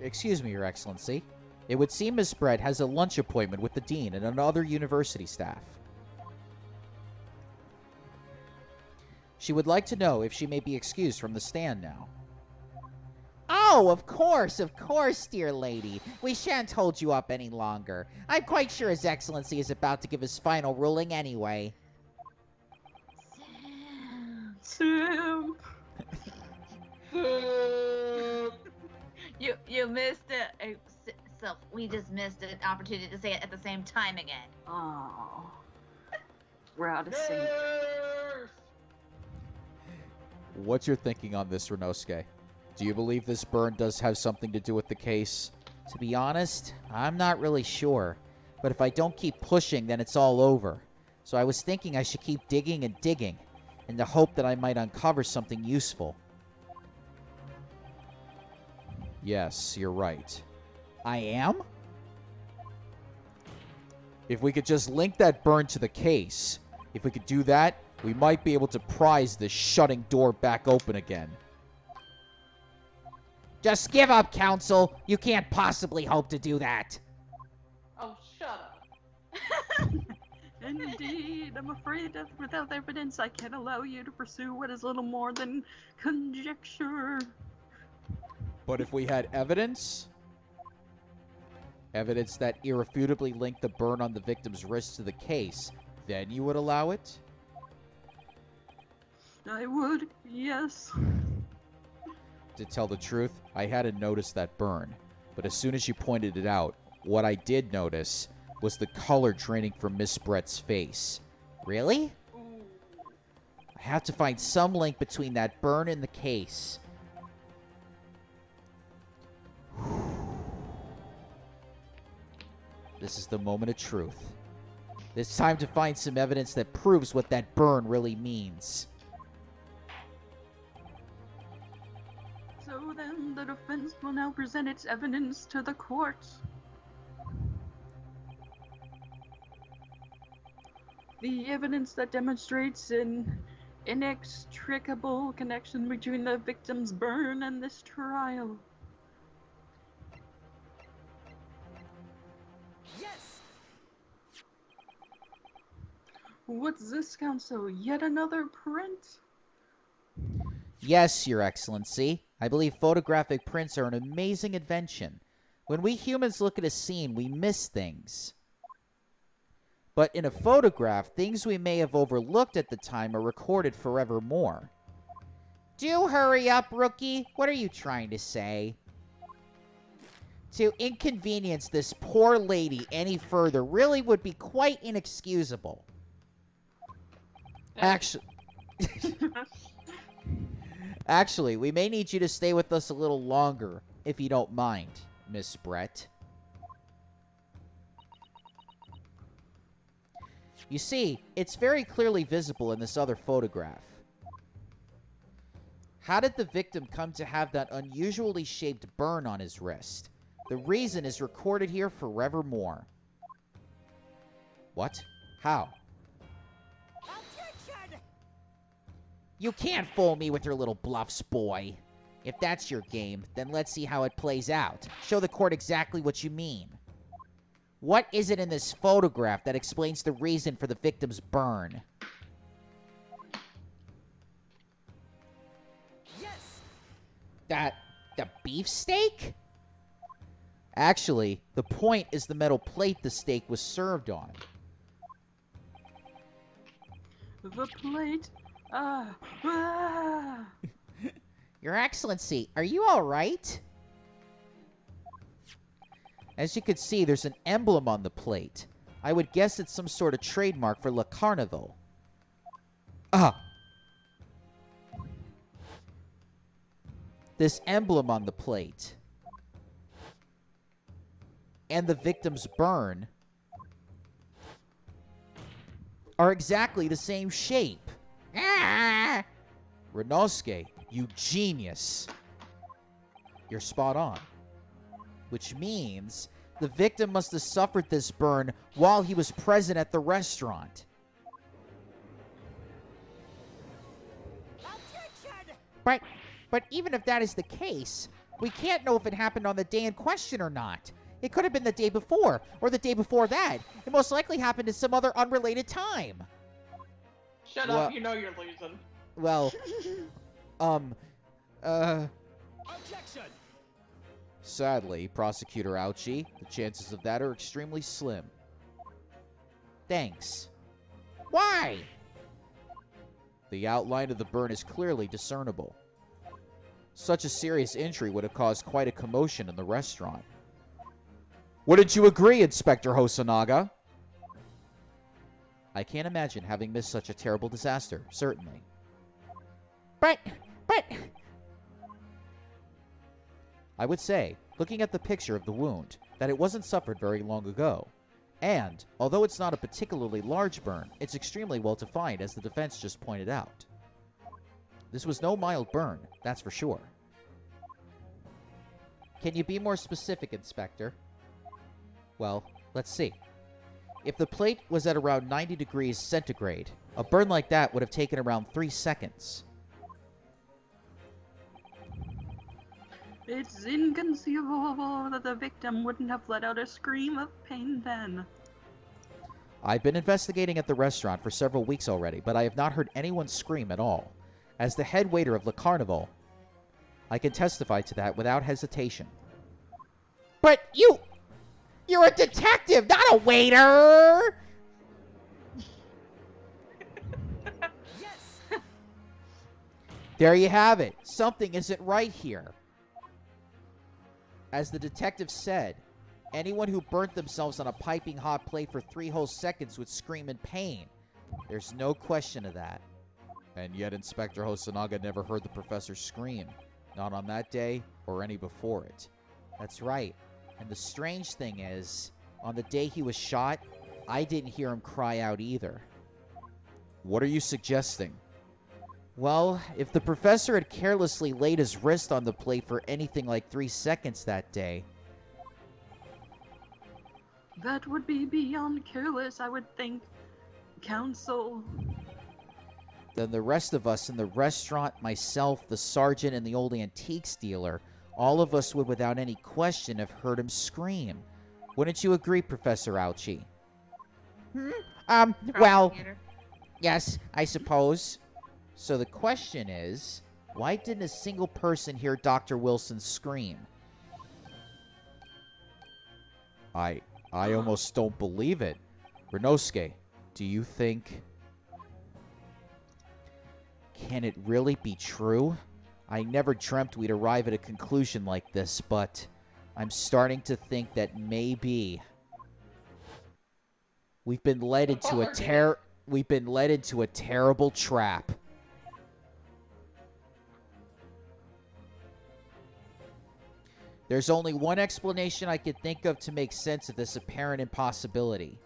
Excuse me, Your Excellency. It would seem Miss Brett has a lunch appointment with the dean and another university staff. She would like to know if she may be excused from the stand now. Oh, of course, dear lady. We shan't hold you up any longer. I'm quite sure His Excellency is about to give his final ruling anyway. Simp! You missed it. So we just missed an opportunity to say it at the same time again. Oh. We're out of sync. What's your thinking on this, Renosuke? Do you believe this burn does have something to do with the case? To be honest, I'm not really sure. But if I don't keep pushing, then it's all over. So I was thinking I should keep digging and digging, in the hope that I might uncover something useful. Yes, you're right. I am? If we could just link that burn to the case, if we could do that, we might be able to prise this shutting door back open again. Just give up, Counsel. You can't possibly hope to do that. Oh, shut up. Indeed, I'm afraid that without evidence I can't allow you to pursue what is little more than conjecture. But if we had evidence that irrefutably linked the burn on the victim's wrist to the case, then you would allow it? I would, yes. To tell the truth, I hadn't noticed that burn, but as soon as you pointed it out, what I did notice was the color draining from Miss Brett's face. Really? I have to find some link between that burn and the case. This is the moment of truth. It's time to find some evidence that proves what that burn really means. So then, the defense will now present its evidence to the court. The evidence that demonstrates an inextricable connection between the victim's burn and this trial. Yes! What's this, Counsel? Yet another print? Yes, Your Excellency. I believe photographic prints are an amazing invention. When we humans look at a scene, we miss things. But in a photograph, things we may have overlooked at the time are recorded forevermore. Do hurry up, rookie. What are you trying to say? To inconvenience this poor lady any further really would be quite inexcusable. Actually, we may need you to stay with us a little longer, if you don't mind, Miss Brett. You see, it's very clearly visible in this other photograph. How did the victim come to have that unusually shaped burn on his wrist? The reason is recorded here forevermore. What? How? Objection! You can't fool me with your little bluffs, boy. If that's your game, then let's see how it plays out. Show the court exactly what you mean. What is it in this photograph that explains the reason for the victim's burn? Yes! The beefsteak? Actually, the point is the metal plate the steak was served on. The plate. Ah. Your Excellency, are you alright? As you can see, there's an emblem on the plate. I would guess it's some sort of trademark for Le Carnival. This emblem on the plate and the victim's burn are exactly the same shape. Renosuke, you genius. You're spot on. Which means the victim must have suffered this burn while he was present at the restaurant. Objection! But even if that is the case, we can't know if it happened on the day in question or not. It could have been the day before, or the day before that. It most likely happened at some other unrelated time. Shut Well- up, you know you're losing. Well, Objection! Sadly, Prosecutor Ouchie, the chances of that are extremely slim. thanks. Why? The outline of the burn is clearly discernible. Such a serious injury would have caused quite a commotion in the restaurant. Wouldn't you agree, Inspector Hosonaga? I can't imagine having missed such a terrible disaster, certainly. But... I would say, looking at the picture of the wound, that it wasn't suffered very long ago. And, although it's not a particularly large burn, it's extremely well defined, as the defense just pointed out. This was no mild burn, that's for sure. Can you be more specific, Inspector? Well, let's see. If the plate was at around 90 degrees centigrade, a burn like that would have taken around 3 seconds. It's inconceivable that the victim wouldn't have let out a scream of pain then. I've been investigating at the restaurant for several weeks already, but I have not heard anyone scream at all. As the head waiter of Le Carnival, I can testify to that without hesitation. But you're a detective, not a waiter! Yes! There you have it. Something isn't right here. As the detective said, anyone who burnt themselves on a piping hot plate for 3 whole seconds would scream in pain. There's no question of that. And yet Inspector Hosonaga never heard the professor scream. Not on that day, or any before it. That's right. And the strange thing is, on the day he was shot, I didn't hear him cry out either. What are you suggesting? Well, if the professor had carelessly laid his wrist on the plate for anything like 3 seconds that day... That would be beyond careless, I would think. Counsel. then the rest of us in the restaurant, myself, the sergeant, and the old antiques dealer, all of us would without any question have heard him scream. Wouldn't you agree, Professor Ouchie? Well, Prosecutor. yes, I suppose. So the question is, Why didn't a single person hear Dr. Wilson scream? I almost don't believe it. Renosuke, do you think... Can it really be true? I never dreamt we'd arrive at a conclusion like this, but I'm starting to think that maybe we've been led into a terrible trap. There's only one explanation I could think of to make sense of this apparent impossibility.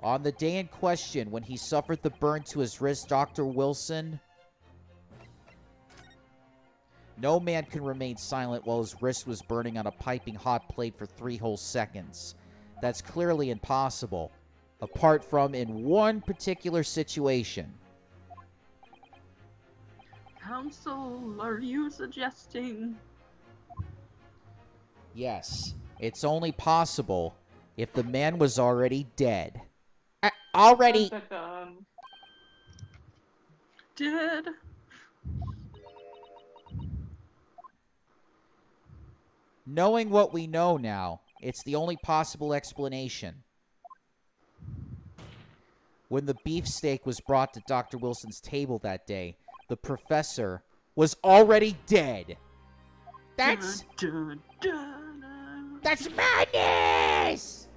On the day in question, when he suffered the burn to his wrist, Dr. Wilson... No man can remain silent while his wrist was burning on a piping hot plate for 3 whole seconds. That's clearly impossible, apart from in one particular situation. Counsel, are you suggesting... Yes, it's only possible if the man was already dead. Already. Dead? Knowing what we know now, it's the only possible explanation. When the beefsteak was brought to Dr. Wilson's table that day, the professor was already dead. That's madness!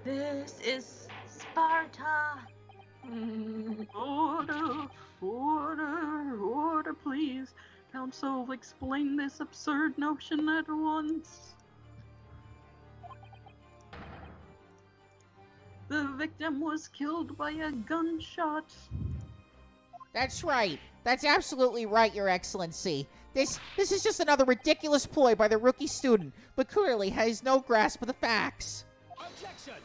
This is Sparta. Order, please. Counsel, explain this absurd notion at once. The victim was killed by a gunshot. That's right. That's absolutely right, Your Excellency. This is just another ridiculous ploy by the rookie student, but clearly has no grasp of the facts. Objection!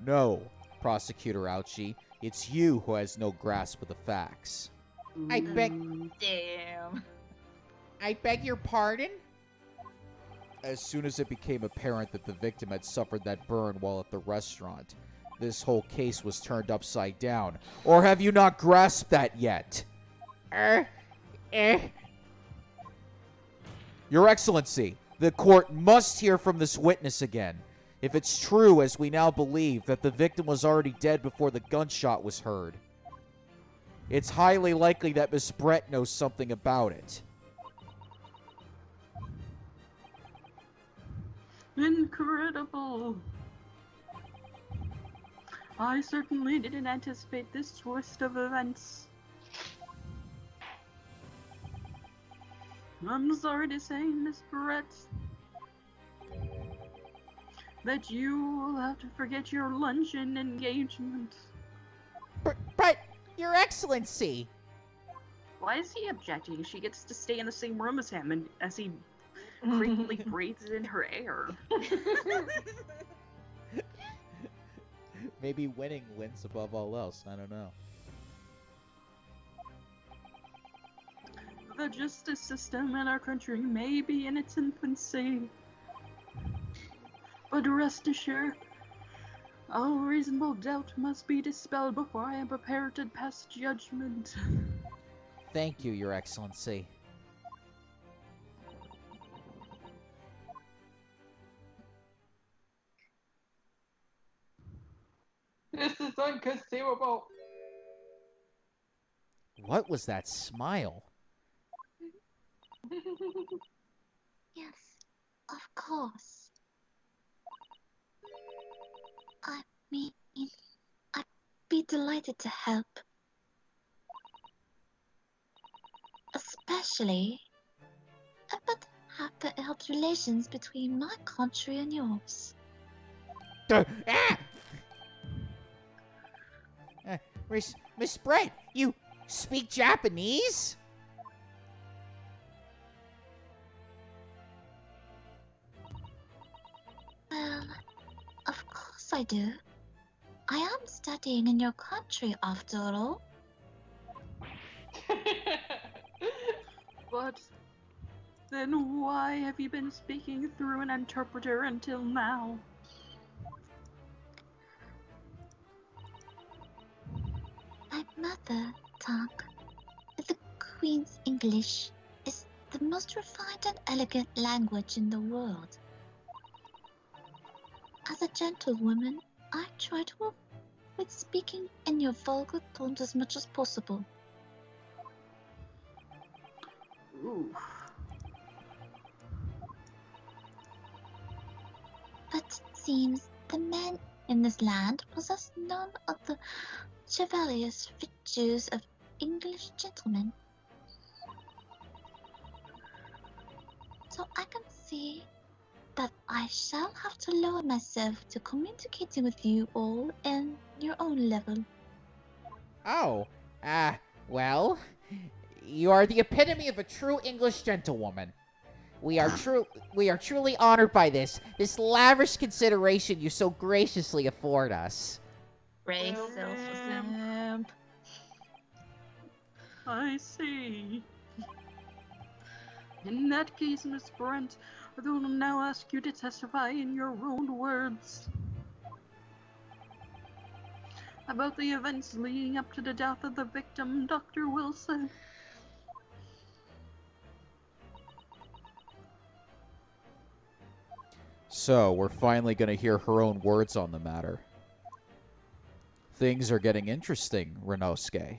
No, Prosecutor Ouchie. It's you who has no grasp of the facts. I beg your pardon? As soon as it became apparent that the victim had suffered that burn while at the restaurant, this whole case was turned upside down. Or have you not grasped that yet? Your Excellency, the court must hear from this witness again. If it's true, as we now believe, that the victim was already dead before the gunshot was heard, it's highly likely that Miss Brett knows something about it. Incredible. I certainly didn't anticipate this twist of events. I'm sorry to say, Miss Brett, that you will have to forget your luncheon engagement. But, Your Excellency! Why is he objecting? She gets to stay in the same room as him, and as he creepily breathes in her air. Maybe winning wins above all else. I don't know. The justice system in our country may be in its infancy, but rest assured, all reasonable doubt must be dispelled before I am prepared to pass judgment. Thank you, Your Excellency. This is inconceivable. What was that smile? Yes, of course. I mean, I'd be delighted to help. Especially about the health relations between my country and yours. Miss Brett, you speak Japanese? Well, of course I do. I am studying in your country after all. But then why have you been speaking through an interpreter until now? My mother tongue Queen's English is the most refined and elegant language in the world. As a gentlewoman, I try to avoid speaking in your vulgar tones as much as possible. Ooh. But it seems the men in this land possess none of the chivalrous virtues of English gentlemen. So I can see that I shall have to lower myself to communicating with you all in your own level. Oh, well, you are the epitome of a true English gentlewoman. We are truly honored by this lavish consideration you so graciously afford us. Ray Well, sells for simp. I see. In that case, Miss Brent, I will now ask you to testify in your own words about the events leading up to the death of the victim, Dr. Wilson. So, we're finally going to hear her own words on the matter. Things are getting interesting, Renosuke.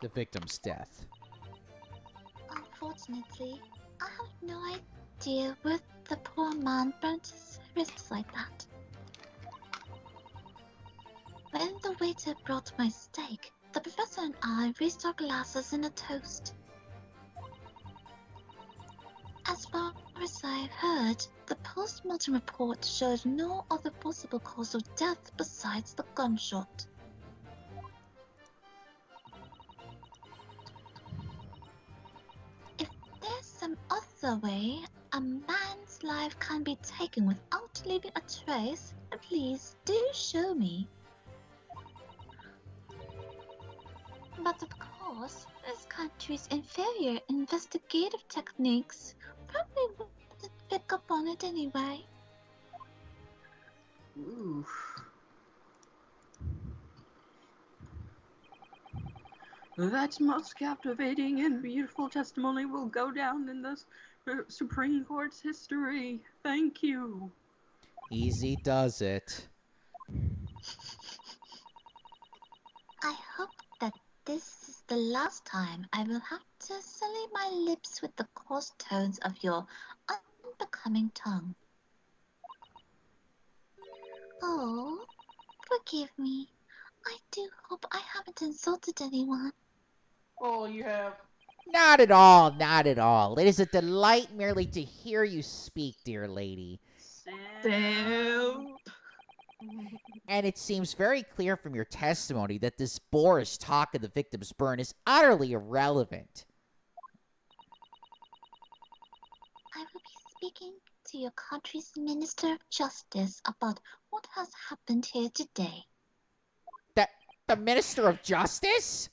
The victim's death. Unfortunately, I have no idea where the poor man burnt his wrists like that. When the waiter brought my steak, the professor and I raised our glasses in a toast. As far as I've heard, the post-mortem report showed no other possible cause of death besides the gunshot. If there's some other way a man's life can be taken without leaving a trace, please do show me. But of course, this country's inferior investigative techniques probably wouldn't pick up on it anyway. Ooh. That most captivating and beautiful testimony will go down in the Supreme Court's history. Thank you. Easy does it. I hope that this is the last time I will have to sully my lips with the coarse tones of your unbecoming tongue. Oh, forgive me. I do hope I haven't insulted anyone. Oh, you have. Not at all, not at all. It is a delight merely to hear you speak, dear lady. Simp. And it seems very clear from your testimony that this boorish talk of the victim's burn is utterly irrelevant. I will be speaking to your country's Minister of Justice about what has happened here today. The Minister of Justice?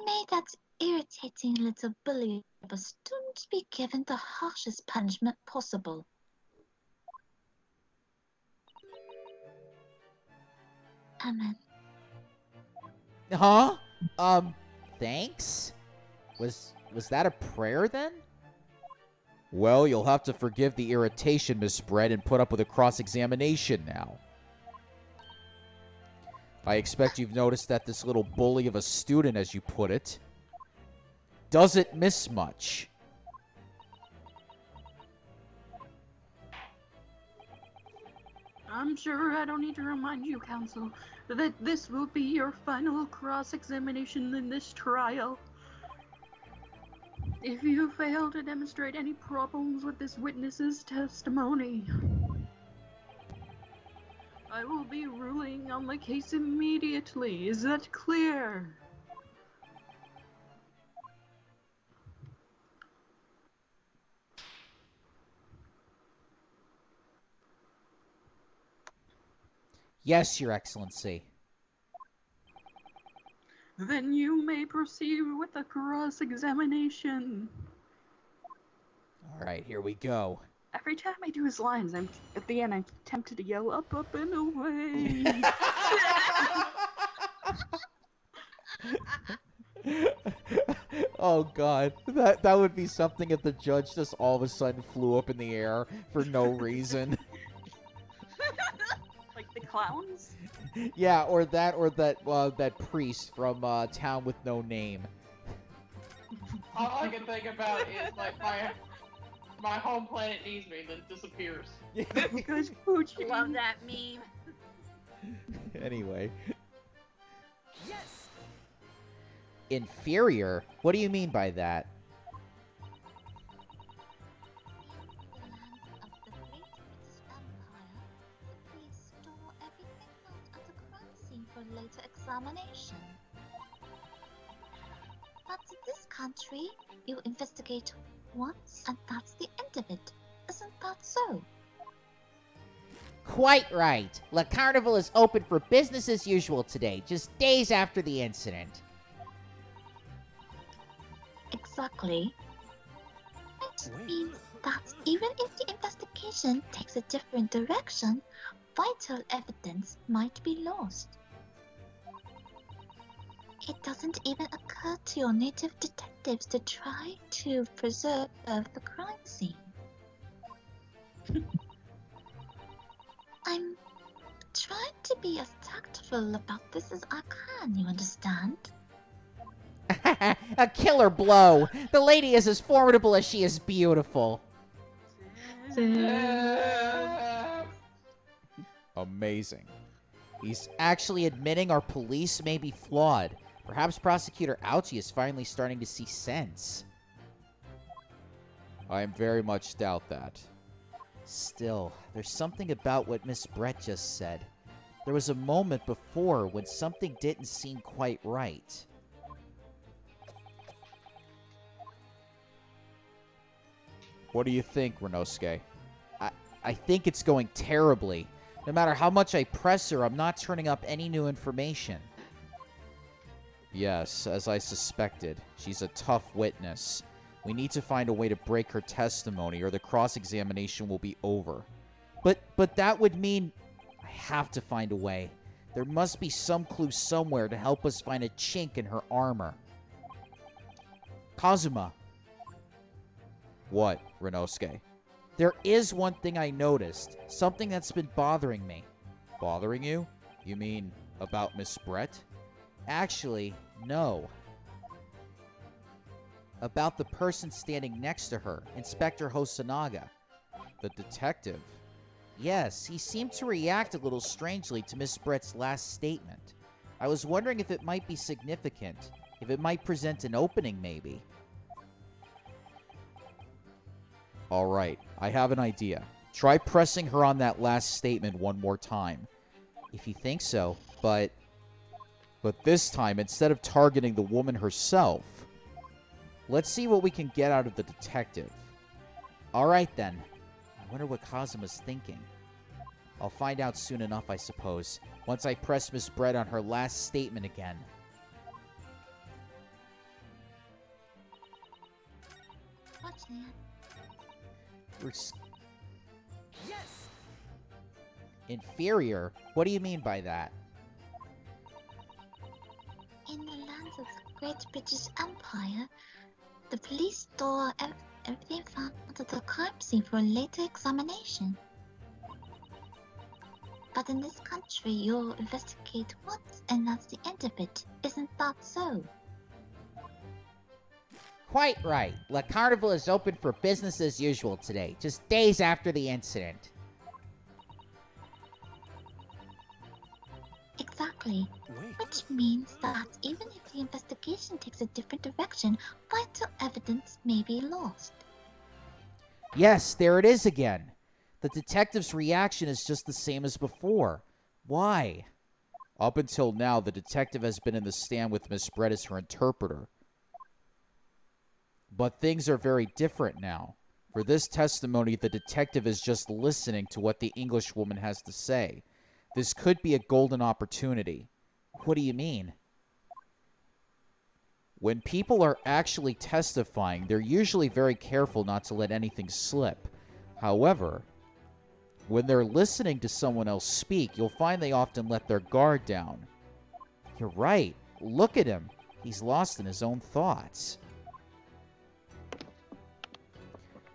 May that irritating little bully of a student be given the harshest punishment possible. Amen. Huh? Thanks? Was that a prayer then? Well, you'll have to forgive the irritation, Miss Brett, and put up with a cross-examination now. I expect you've noticed that this little bully of a student, as you put it, doesn't miss much. I'm sure I don't need to remind you, counsel, that this will be your final cross-examination in this trial. If you fail to demonstrate any problems with this witness's testimony, I will be ruling on the case immediately. Is that clear? Yes, Your Excellency. Then you may proceed with the cross-examination. All right, here we go. Every time I do his lines, at the end I'm tempted to yell up, up, and away. Oh god, that would be something if the judge just all of a sudden flew up in the air for no reason. Like the clowns? Yeah, or that priest from Town with No Name. All I can think about is like my home planet needs me, then disappears. Because Poochie. Love that meme. Anyway, Yes. inferior. What do you mean by that? In the lands of the Great British Empire, the police store everything out at the crime scene for later examination. But in this country, you investigate once and that's the end of it. Isn't that so? Quite right. La Carnival is open for business as usual today, just days after the incident. Exactly. Which Wait. means that even if the investigation takes a different direction, vital evidence might be lost. It doesn't even occur to your native detectives to try to preserve the crime scene. I'm trying to be as tactful about this as I can, you understand? A killer blow. The lady is as formidable as she is beautiful. Amazing. He's actually admitting our police may be flawed. Perhaps Prosecutor Ouchie is finally starting to see sense. I very much doubt that. Still, there's something about what Miss Brett just said. There was a moment before when something didn't seem quite right. What do you think, Renosuke? I think it's going terribly. No matter how much I press her, I'm not turning up any new information. Yes, as I suspected. She's a tough witness. We need to find a way to break her testimony, or the cross-examination will be over. But that would mean I have to find a way. There must be some clue somewhere to help us find a chink in her armor. Kazuma. What, Renosuke? There is one thing I noticed. Something that's been bothering me. Bothering you? You mean about Miss Brett? Actually, no. About the person standing next to her, Inspector Hosonaga. The detective? Yes, he seemed to react a little strangely to Miss Brett's last statement. I was wondering if it might be significant, if it might present an opening, maybe. Alright, I have an idea. Try pressing her on that last statement one more time. If you think so, but this time, instead of targeting the woman herself, let's see what we can get out of the detective. Alright then. I wonder what Kazuma's thinking. I'll find out soon enough, I suppose, once I press Miss Brett on her last statement again. What's that? Yes. Inferior? What do you mean by that? In the lands of the Great British Empire, the police store everything found at the crime scene for a later examination. But in this country, you'll investigate once and that's the end of it. Isn't that so? Quite right. La Carnival is open for business as usual today, just days after the incident. Exactly. Wait. Which means that even if the investigation takes a different direction, vital evidence may be lost. Yes, there it is again. The detective's reaction is just the same as before. Why? Up until now, the detective has been in the stand with Miss Brett as her interpreter. But things are very different now. For this testimony, the detective is just listening to what the Englishwoman has to say. This could be a golden opportunity. What do you mean? When people are actually testifying, they're usually very careful not to let anything slip. However, when they're listening to someone else speak, you'll find they often let their guard down. You're right. Look at him. He's lost in his own thoughts.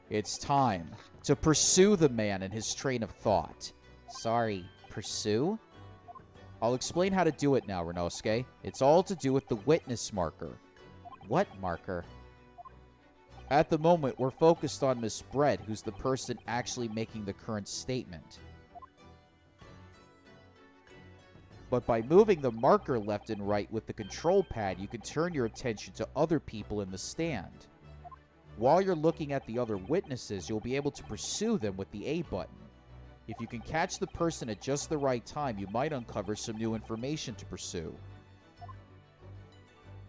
It's time to pursue the man in his train of thought. Sorry, pursue? I'll explain how to do it now, Renosuke. It's all to do with the witness marker. What marker? At the moment, we're focused on Miss Bread, who's the person actually making the current statement. But by moving the marker left and right with the control pad, you can turn your attention to other people in the stand. While you're looking at the other witnesses, you'll be able to pursue them with the A button. If you can catch the person at just the right time, you might uncover some new information to pursue.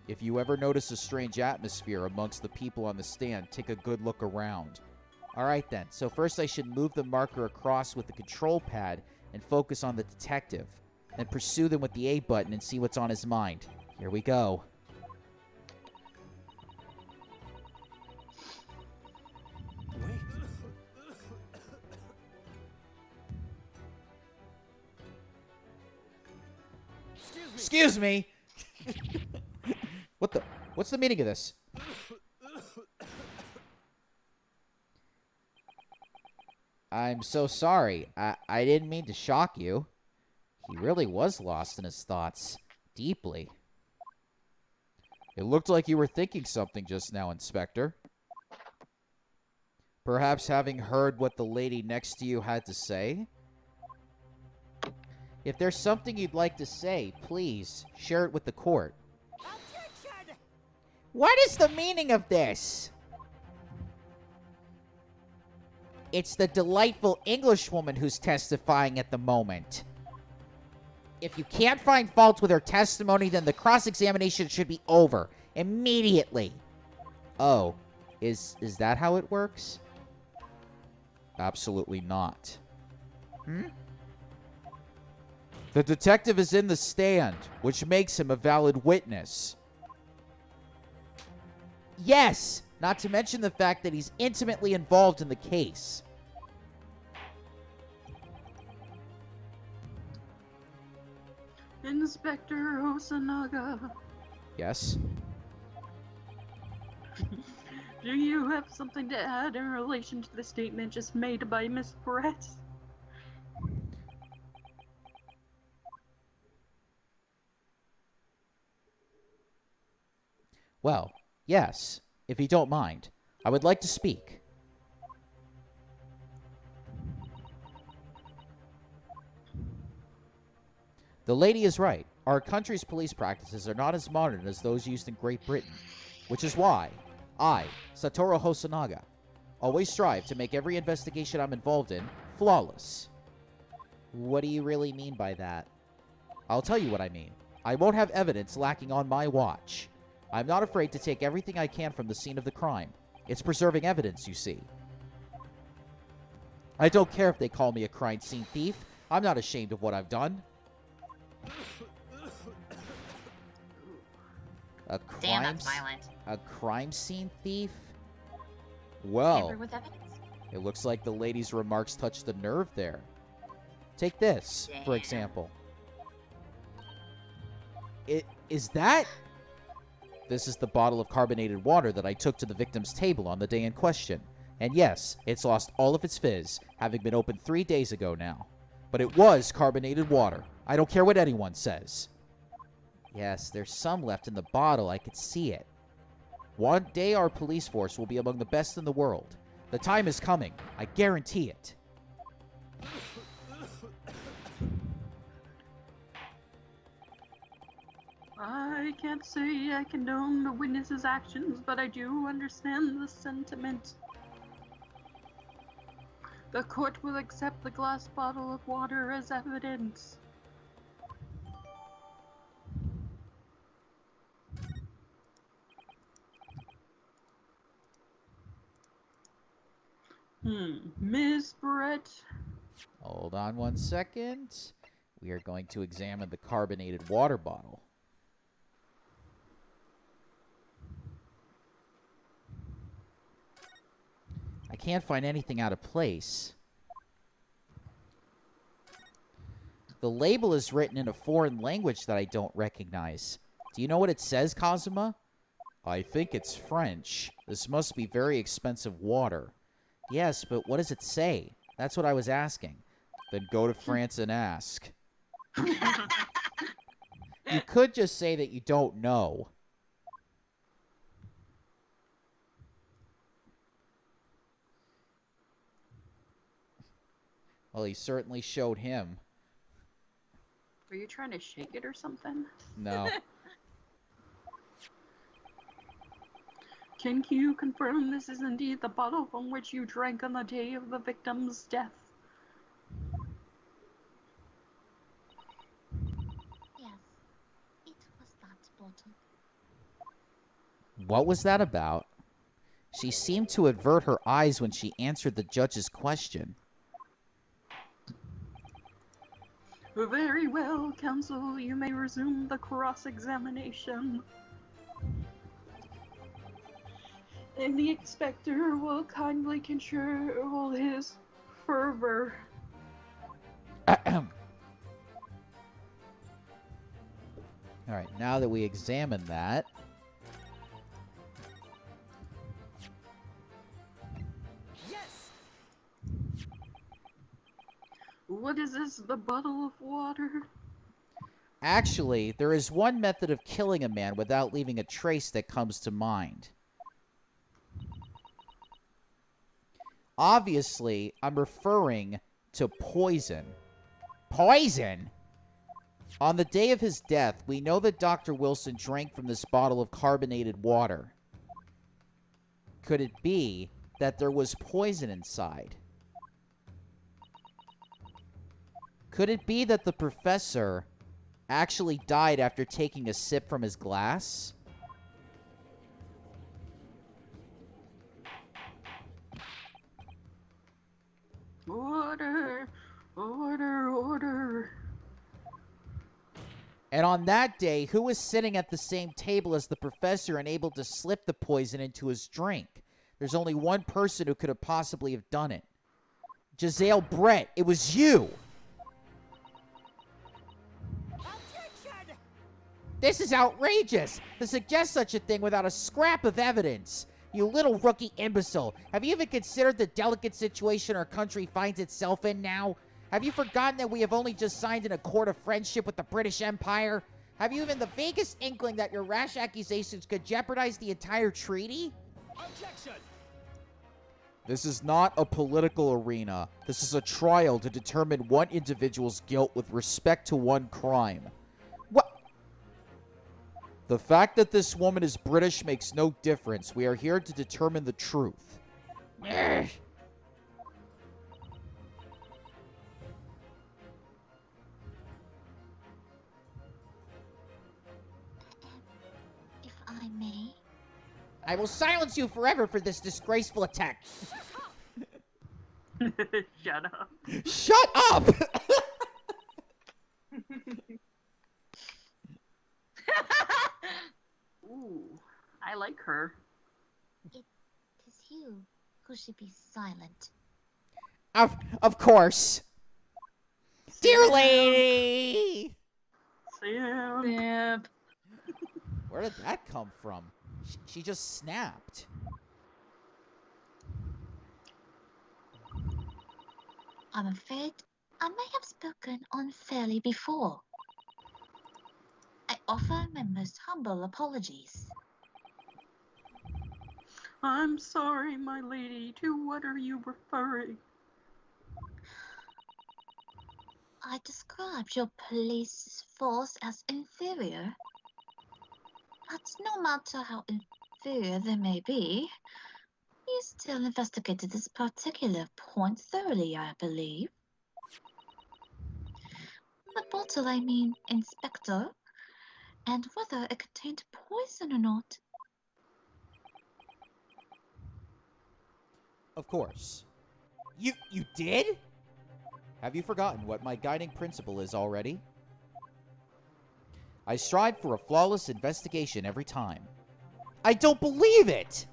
If you ever notice a strange atmosphere amongst the people on the stand, take a good look around. Alright then, so first I should move the marker across with the control pad and focus on the detective. Then pursue them with the A button and see what's on his mind. Here we go. Wait. Excuse me! What's the meaning of this? I'm so sorry. I didn't mean to shock you. He really was lost in his thoughts. Deeply. It looked like you were thinking something just now, Inspector. Perhaps having heard what the lady next to you had to say? If there's something you'd like to say, please share it with the court. Objection! What is the meaning of this? It's the delightful Englishwoman who's testifying at the moment. If you can't find fault with her testimony, then the cross-examination should be over. Immediately. Oh, is that how it works? Absolutely not. The detective is in the stand, which makes him a valid witness. Yes, not to mention the fact that he's intimately involved in the case. Inspector Osanaga, Yes? do you have something to add in relation to the statement just made by Miss Brett? Well, yes, if you don't mind. I would like to speak. The lady is right. Our country's police practices are not as modern as those used in Great Britain, which is why I, Satoru Hosonaga, always strive to make every investigation I'm involved in flawless. What do you really mean by that? I'll tell you what I mean. I won't have evidence lacking on my watch. I'm not afraid to take everything I can from the scene of the crime. It's preserving evidence, you see. I don't care if they call me a crime scene thief. I'm not ashamed of what I've done. Damn, that's violent. A crime scene thief? Tamper Well, with evidence. it looks like the lady's remarks touched the nerve there. Take this, for Damn. example. Is that... This is the bottle of carbonated water that I took to the victim's table on the day in question. And yes, it's lost all of its fizz, having been opened 3 days ago now. But it was carbonated water. I don't care what anyone says. Yes, there's some left in the bottle. I could see it. One day our police force will be among the best in the world. The time is coming. I guarantee it. I can't say I condone the witness's actions, but I do understand the sentiment. The court will accept the glass bottle of water as evidence. Miss Brett. Hold on 1 second. We are going to examine the carbonated water bottle. I can't find anything out of place. The label is written in a foreign language that I don't recognize. Do you know what it says, Kazuma? I think it's French. This must be very expensive water. Yes, but what does it say? That's what I was asking. Then go to France and ask. You could just say that you don't know. Well, he certainly showed him. Are you trying to shake it or something? No. Can you confirm this is indeed the bottle from which you drank on the day of the victim's death? Yes, it was that bottle. What was that about? She seemed to avert her eyes when she answered the judge's question. Very well, counsel. You may resume the cross-examination. And the inspector will kindly control his fervor. Alright, now that we examine that... Yes! What is this, the bottle of water? Actually, there is one method of killing a man without leaving a trace that comes to mind. Obviously, I'm referring to poison. Poison? On the day of his death, we know that Dr. Wilson drank from this bottle of carbonated water. Could it be that there was poison inside? Could it be that the professor actually died after taking a sip from his glass? Order! Order! Order! And on that day, who was sitting at the same table as the professor and able to slip the poison into his drink? There's only one person who could have possibly have done it. Giselle Brett, it was you! Objection! This is outrageous! To suggest such a thing without a scrap of evidence! You little rookie imbecile! Have you even considered the delicate situation our country finds itself in now? Have you forgotten that we have only just signed an accord of friendship with the British Empire? Have you even the vaguest inkling that your rash accusations could jeopardize the entire treaty? Objection! This is not a political arena. This is a trial to determine one individual's guilt with respect to one crime. What? The fact that this woman is British makes no difference. We are here to determine the truth. Ugh. If I may, I will silence you forever for this disgraceful attack. Shut up. Shut up! Ooh, I like her. it is you who should be silent. Of course. Dear lady! Sam. Simp. Where did that come from? She just snapped. I'm afraid I may have spoken unfairly before. I offer my most humble apologies. I'm sorry, my lady. To what are you referring? I described your police force as inferior. But no matter how inferior they may be, you still investigated this particular point thoroughly, I believe. The bottle, I mean, Inspector, and whether it contained poison or not. Of course. You did? Have you forgotten what my guiding principle is already? I strive for a flawless investigation every time. I don't believe it!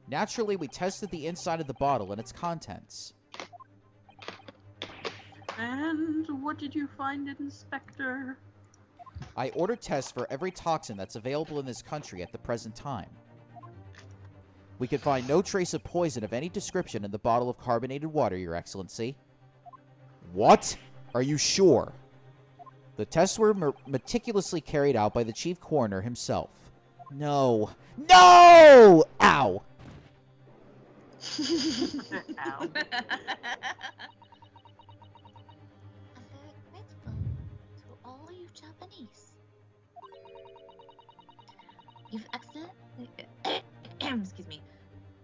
Naturally, we tested the inside of the bottle and its contents. And what did you find, Inspector? I ordered tests for every toxin that's available in this country at the present time. We could find no trace of poison of any description in the bottle of carbonated water, Your Excellency. What? Are you sure? The tests were meticulously carried out by the chief coroner himself. No. No! Ow! Ow. I'm very grateful to all you Japanese. You've excellent. Excuse me.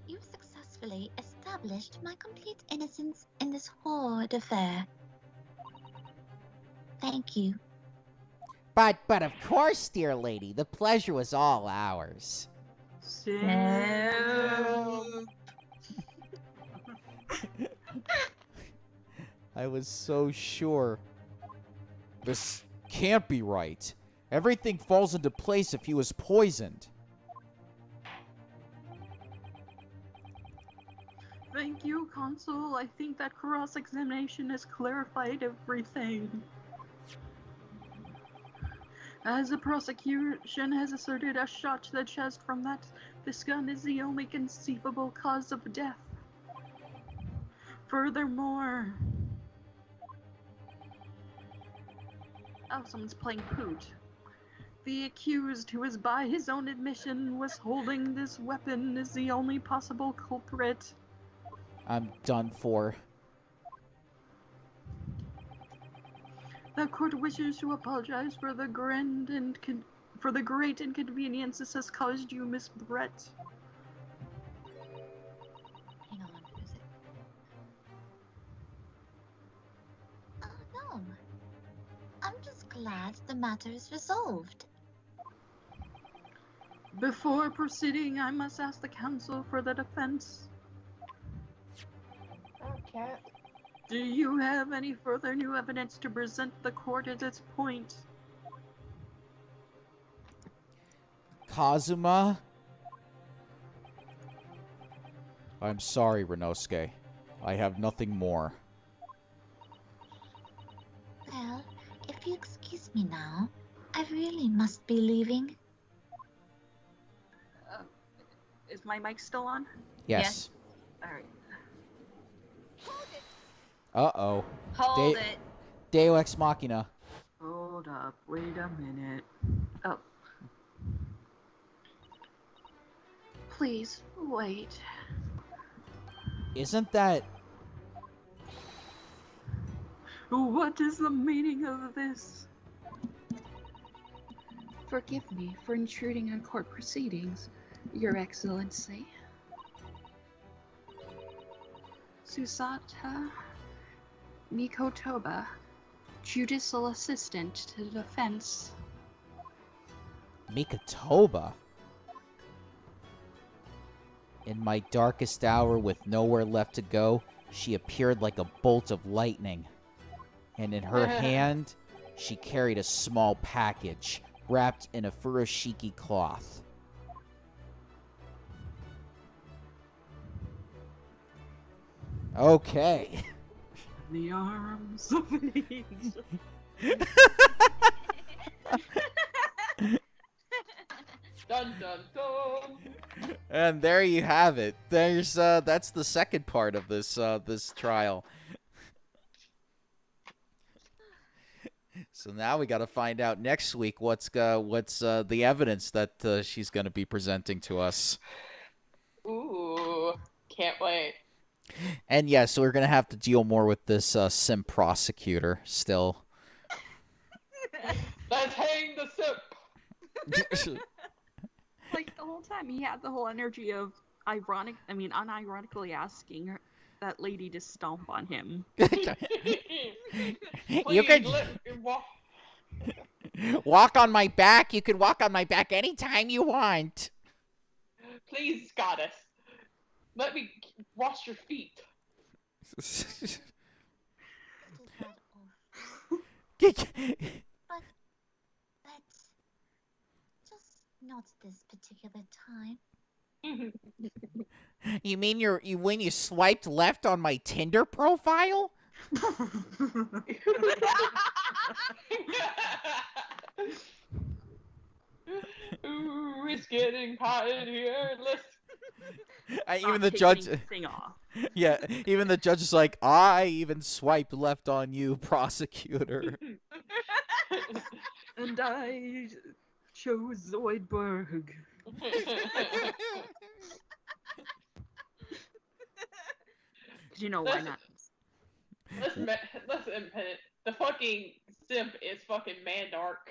You've successfully established my complete innocence in this horrid affair. Thank you. But of course, dear lady, the pleasure was all ours. Sam. I was so sure. This can't be right. Everything falls into place if he was poisoned. Thank you, Consul. I think that cross-examination has clarified everything. As the prosecution has asserted, a shot to the chest from this gun is the only conceivable cause of death. Furthermore... Oh, someone's playing Poot. The accused, who is by his own admission was holding this weapon, is the only possible culprit. I'm done for. The court wishes to apologize for the great inconvenience this has caused you, Miss Brett. Hang on, who's it? Oh no. I'm just glad the matter is resolved. Before proceeding, I must ask the counsel for the defense. Okay. Do you have any further new evidence to present the court at this point? Kazuma? I'm sorry, Renosuke. I have nothing more. Well, if you excuse me now, I really must be leaving. Is my mic still on? Yes. Alright. Uh-oh. Hold Da- it. Deo Ex Machina. Hold up, wait a minute. Oh. Please, wait. Isn't that... What is the meaning of this? Forgive me for intruding on court proceedings, Your Excellency. Susata Mikotoba, Judicial Assistant to the Defense. Mikotoba? In my darkest hour with nowhere left to go, she appeared like a bolt of lightning. And in her hand, she carried a small package wrapped in a furoshiki cloth. Okay. The arms of an angel. Dun dun dun. And there you have it. There's that's the second part of this this trial. So now we got to find out next week what's the evidence that she's going to be presenting to us. Ooh, can't wait. And yes, so we're going to have to deal more with this SIMP prosecutor still. Let's hang the SIMP. Like, the whole time he had the whole energy of unironically asking that lady to stomp on him. You could walk on my back. You could walk on my back anytime you want. Please, goddess, let me wash your feet. What is that of? But let's just not this particular time. You mean you when you swiped left on my Tinder profile? Ooh, it's getting hot in here. Let's. Even Stop the judge, taking thing off. yeah, even the judge is like, I even swiped left on you, prosecutor. And I chose Zoidberg. You know why not? Let's admit it. The fucking simp is fucking Mandark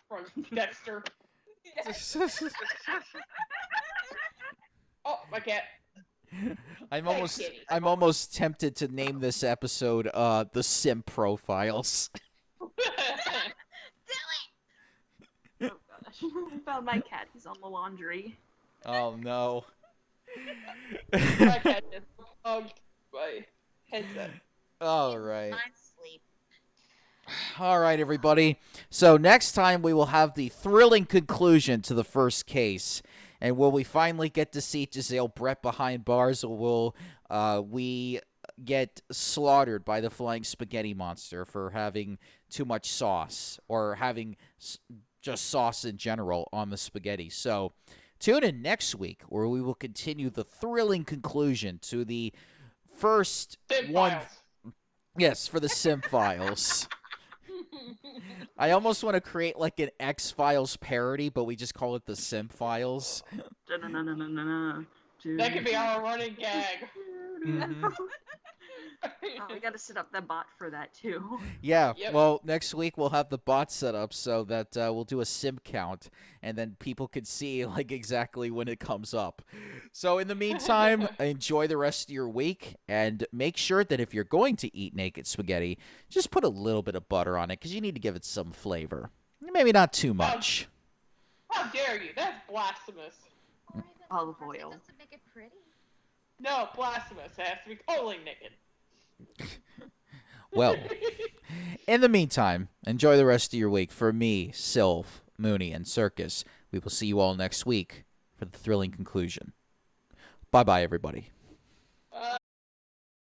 from Dexter. Oh, my cat. Kitty. I'm almost tempted to name this episode the Simp Profiles. Do it! Oh gosh. I found my cat. He's on the laundry. Oh no. My cat just hugged my headset. All right. Mine's asleep. All right, everybody. So next time we will have the thrilling conclusion to the first case. And will we finally get to see Giselle Brett behind bars, or will we get slaughtered by the flying spaghetti monster for having too much sauce, or having just sauce in general on the spaghetti? So tune in next week, where we will continue the thrilling conclusion to the first Simp one. files. Yes, for the Simp Files. I almost want to create like an X-Files parody, but we just call it the Simp Files. That could be our running gag. Mhm. Oh, we gotta set up the bot for that too. Yeah, Yep. well, next week we'll have the bot set up so that we'll do a simp count, and then people can see like exactly when it comes up. So in the meantime, enjoy the rest of your week, and make sure that if you're going to eat naked spaghetti, just put a little bit of butter on it, because you need to give it some flavor. Maybe not too much. How dare you? That's blasphemous. Or even Olive pepper oil. just to make it pretty. No, blasphemous. It has to be totally naked. Well, in the meantime, enjoy the rest of your week. For me, Sylph, Mooney, and Circus, we will see you all next week for the thrilling conclusion. Bye-bye, everybody.